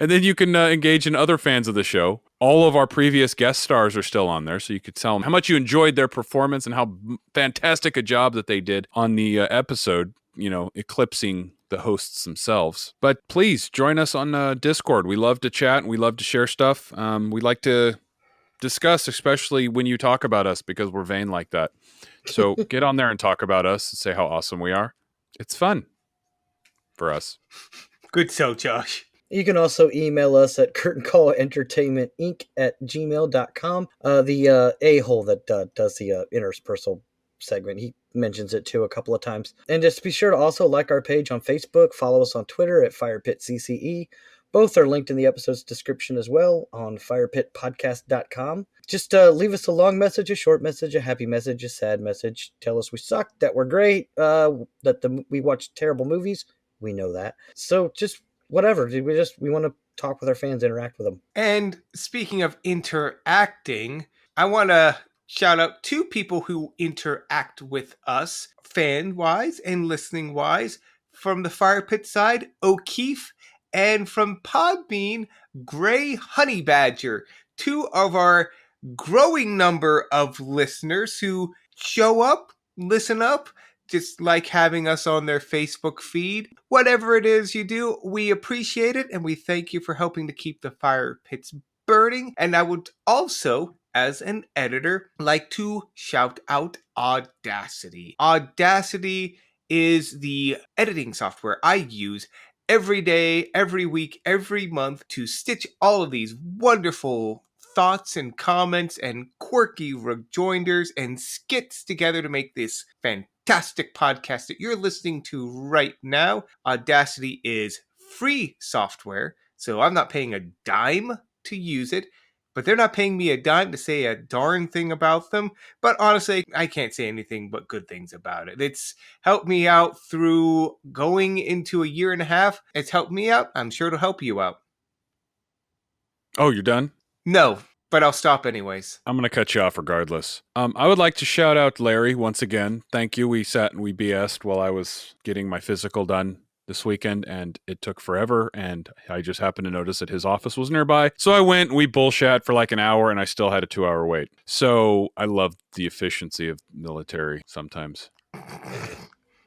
And then you can engage in other fans of the show. All of our previous guest stars are still on there, so you could tell them how much you enjoyed their performance and how fantastic a job that they did on the episode, eclipsing the hosts themselves. But please join us on Discord. We love to chat and we love to share stuff. We like to discuss, especially when you talk about us, because we're vain like that. So get on there and talk about us and say how awesome we are. It's fun for us. Good so, Josh. You can also email us at curtaincollentertainmentinc@gmail.com. The a-hole that does the interpersonal segment, he mentions it too a couple of times. And just be sure to also like our page on Facebook, follow us on Twitter at FirepitCCE. Both are linked in the episode's description as well on firepitpodcast.com. Just leave us a long message, a short message, a happy message, a sad message. Tell us we suck, that we're great, that we watch terrible movies. We know that. So just whatever. We want to talk with our fans, interact with them. And speaking of interacting, I want to shout out two people who interact with us fan-wise and listening-wise. From the Firepit side, O'Keefe, and from Podbean, Gray Honey Badger. Two of our growing number of listeners who show up, listen up, just like having us on their Facebook feed. Whatever it is you do, we appreciate it, and we thank you for helping to keep the fire pits burning. And I would also, as an editor, like to shout out Audacity. Audacity is the editing software I use every day, every week, every month to stitch all of these wonderful thoughts and comments and quirky rejoinders and skits together to make this fantastic podcast that you're listening to right now. Audacity is free software, so I'm not paying a dime to use it, but they're not paying me a dime to say a darn thing about them. But honestly, I can't say anything but good things about it. It's helped me out through going into a year and a half. It's helped me out. I'm sure it'll help you out. Oh, you're done? No, but I'll stop anyways. I'm going to cut you off regardless. I would like to shout out Larry once again. Thank you. We sat and we BS'd while I was getting my physical done this weekend, and it took forever, and I just happened to notice that his office was nearby. So I went and we bullshat for like an hour, and I still had a 2-hour wait. So I love the efficiency of military sometimes.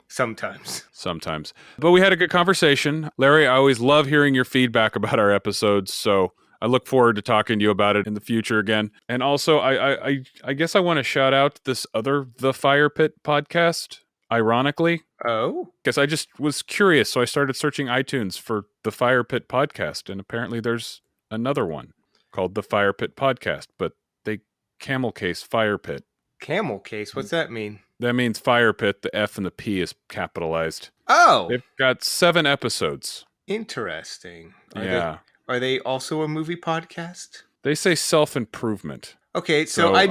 Sometimes. But we had a good conversation. Larry, I always love hearing your feedback about our episodes, so I look forward to talking to you about it in the future again. And also, I guess I want to shout out this other The Firepit podcast, ironically. Oh? Because I just was curious, so I started searching iTunes for The Firepit podcast, and apparently there's another one called The Firepit Podcast, but they camel case Firepit Camel case? What's that mean? That means Firepit. The F and the P is capitalized. Oh! They've got 7 episodes. Interesting. Are they also a movie podcast? They say self-improvement. Okay, so I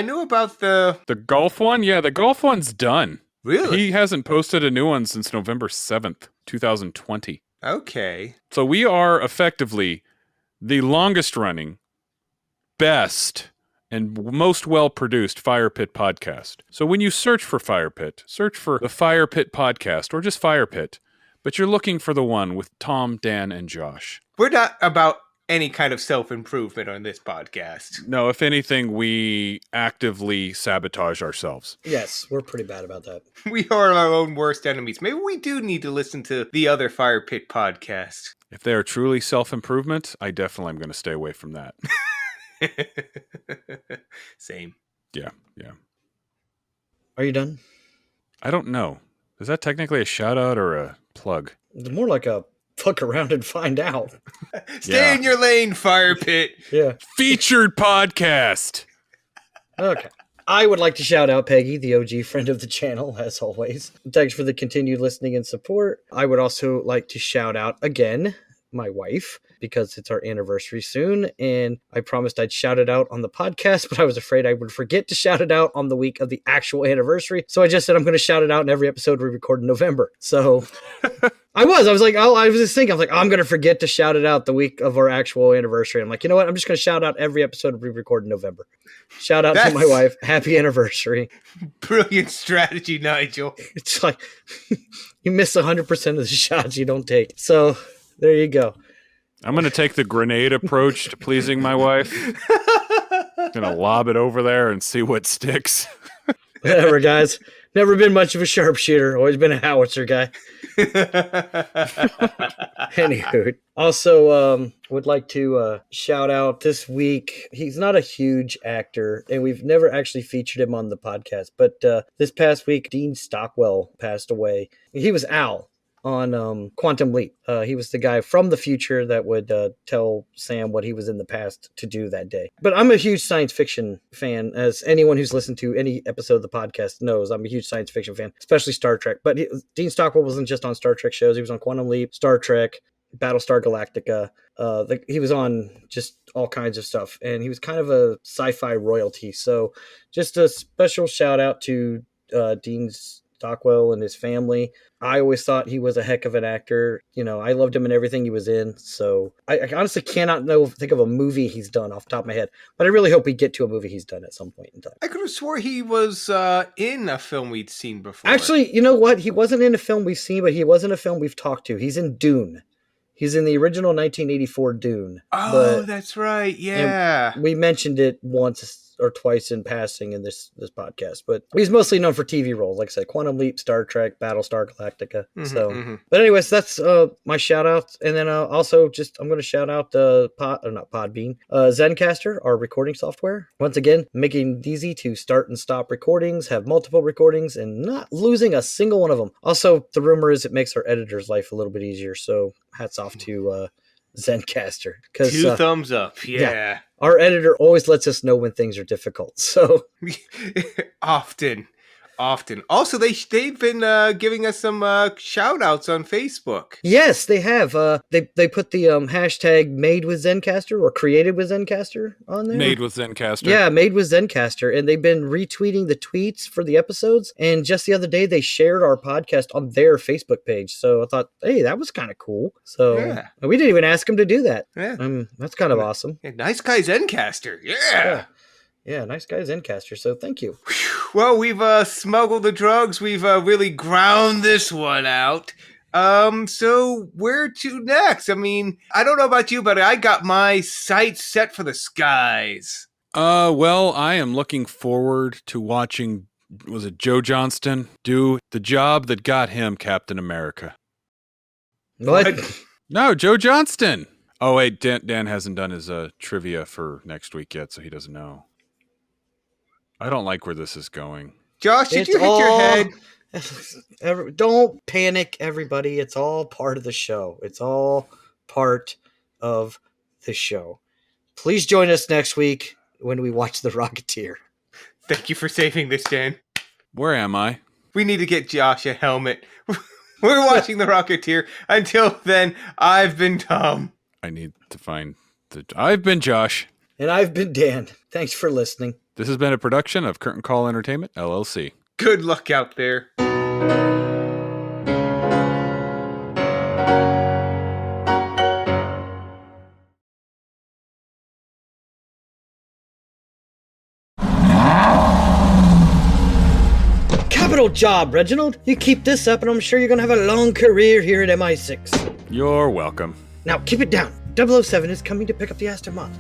knew about the golf one. Yeah, the golf one's done. Really? He hasn't posted a new one since November 7th, 2020. Okay. So we are effectively the longest running, best, and most well-produced Firepit podcast. So when you search for Firepit, search for the Firepit podcast or just Firepit, but you're looking for the one with Tom, Dan, and Josh. We're not about any kind of self-improvement on this podcast. No, if anything, we actively sabotage ourselves. Yes, we're pretty bad about that. We are our own worst enemies. Maybe we do need to listen to the other Firepit podcast. If they are truly self-improvement, I definitely am going to stay away from that. Same. Yeah. Are you done? I don't know. Is that technically a shout-out or a plug? It's more like a fuck around and find out. Stay in your lane, Firepit. Yeah. Featured podcast. Okay. I would like to shout out Peggy, the OG friend of the channel, as always. Thanks for the continued listening and support. I would also like to shout out again my wife, because it's our anniversary soon, and I promised I'd shout it out on the podcast, but I was afraid I would forget to shout it out on the week of the actual anniversary. So I just said I'm going to shout it out in every episode we record in November. So I was just thinking, I'm going to forget to shout it out the week of our actual anniversary. I'm like, you know what? I'm just going to shout out every episode we record in November. Shout out to my wife. Happy anniversary. Brilliant strategy, Nigel. It's like you miss 100% of the shots you don't take. So there you go. I'm going to take the grenade approach to pleasing my wife. Going to lob it over there and see what sticks. Whatever, guys. Never been much of a sharpshooter. Always been a howitzer guy. Anywho, also would like to shout out this week. He's not a huge actor, and we've never actually featured him on the podcast. But this past week, Dean Stockwell passed away. He was Al on Quantum Leap. He was the guy from the future that would tell Sam what he was in the past to do that day. But I'm a huge science fiction fan, as anyone who's listened to any episode of the podcast knows. I'm a huge science fiction fan, especially Star Trek. But Dean Stockwell wasn't just on Star Trek shows. He was on Quantum Leap, Star Trek, Battlestar Galactica. He was on just all kinds of stuff, and he was kind of a sci-fi royalty. So just a special shout out to Dean Stockwell and his family. I always thought he was a heck of an actor. You know, I loved him in everything he was in. So I honestly cannot think of a movie he's done off the top of my head. But I really hope we get to a movie he's done at some point in time. I could have swore he was in a film we'd seen before. Actually, you know what? He wasn't in a film we've seen, but he was in a film we've talked to. He's in Dune. He's in the original 1984 Dune. Oh, that's right. Yeah. We mentioned it once or twice in passing in this podcast, but he's mostly known for TV roles, like I said, Quantum Leap, Star Trek, Battlestar Galactica. But anyways, that's my shout out. And then also just I'm going to shout out Podbean, Zencaster, our recording software. Once again, making it easy to start and stop recordings, have multiple recordings, and not losing a single one of them. Also, the rumor is it makes our editor's life a little bit easier. So hats off to Zencaster. 2 thumbs up. Yeah. Our editor always lets us know when things are difficult. So often. Also, they've been giving us some shout outs on Facebook. Yes, they have. They put the hashtag made with Zencaster or created with Zencaster on there. Made with Zencaster. Yeah, made with Zencaster. And they've been retweeting the tweets for the episodes. And just the other day, they shared our podcast on their Facebook page. So I thought, hey, that was kind of cool. So and we didn't even ask them to do that. Yeah. That's kind of awesome. Yeah, nice guy Zencaster. Yeah, nice guy Zencaster. So thank you. Well, we've smuggled the drugs. We've really ground this one out. So where to next? I mean, I don't know about you, but I got my sights set for the skies. Well, I am looking forward to watching, was it Joe Johnston, do the job that got him Captain America. What? No, Joe Johnston. Oh, wait, Dan hasn't done his trivia for next week yet, so he doesn't know. I don't like where this is going. Josh, did you hit your head? Don't panic, everybody. It's all part of the show. It's all part of the show. Please join us next week when we watch The Rocketeer. Thank you for saving this, Dan. Where am I? We need to get Josh a helmet. We're watching The Rocketeer. Until then, I've been Tom. I need to find I've been Josh. And I've been Dan. Thanks for listening. This has been a production of Curtain Call Entertainment, LLC. Good luck out there. Capital job, Reginald. You keep this up and I'm sure you're going to have a long career here at MI6. You're welcome. Now keep it down. 007 is coming to pick up the Aston Martin.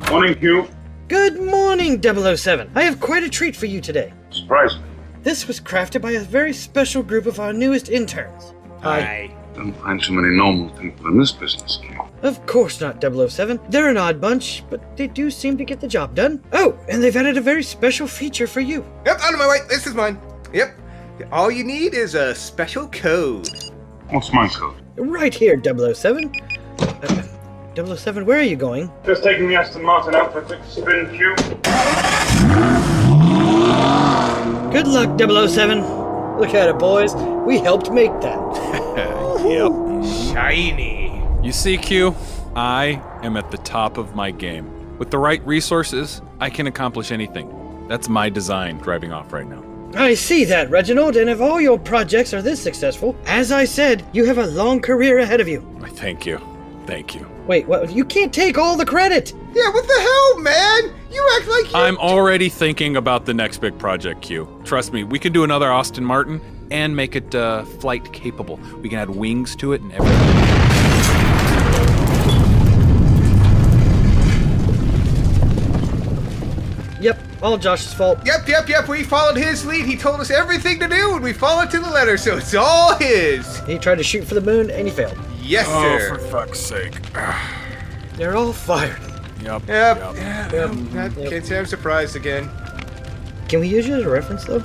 Morning, Q. Good morning, 007. I have quite a treat for you today. Surprise me. This was crafted by a very special group of our newest interns. Hi. Don't find so many normal people in this business, Q. Of course not, 007. They're an odd bunch, but they do seem to get the job done. Oh, and they've added a very special feature for you. Yep, out of my way. This is mine. Yep. All you need is a special code. What's my code? Right here, 007. 007, where are you going? Just taking the Aston Martin out for a quick spin, Q. Good luck, 007. Look at it, boys. We helped make that. Yep. Shiny. You see, Q, I am at the top of my game. With the right resources, I can accomplish anything. That's my design driving off right now. I see that, Reginald, and if all your projects are this successful, as I said, you have a long career ahead of you. Thank you. Thank you. Wait, what? You can't take all the credit! Yeah, what the hell, man? You act like you... I'm already thinking about the next big project, Q. Trust me, we can do another Aston Martin and make it flight capable. We can add wings to it and everything. Yep, all Josh's fault. Yep. We followed his lead. He told us everything to do, and we followed to the letter, so it's all his. He tried to shoot for the moon, and he failed. Yes, sir. Oh, for fuck's sake. They're all fired. Yep. Can't say I'm surprised again. Can we use you as a reference, though?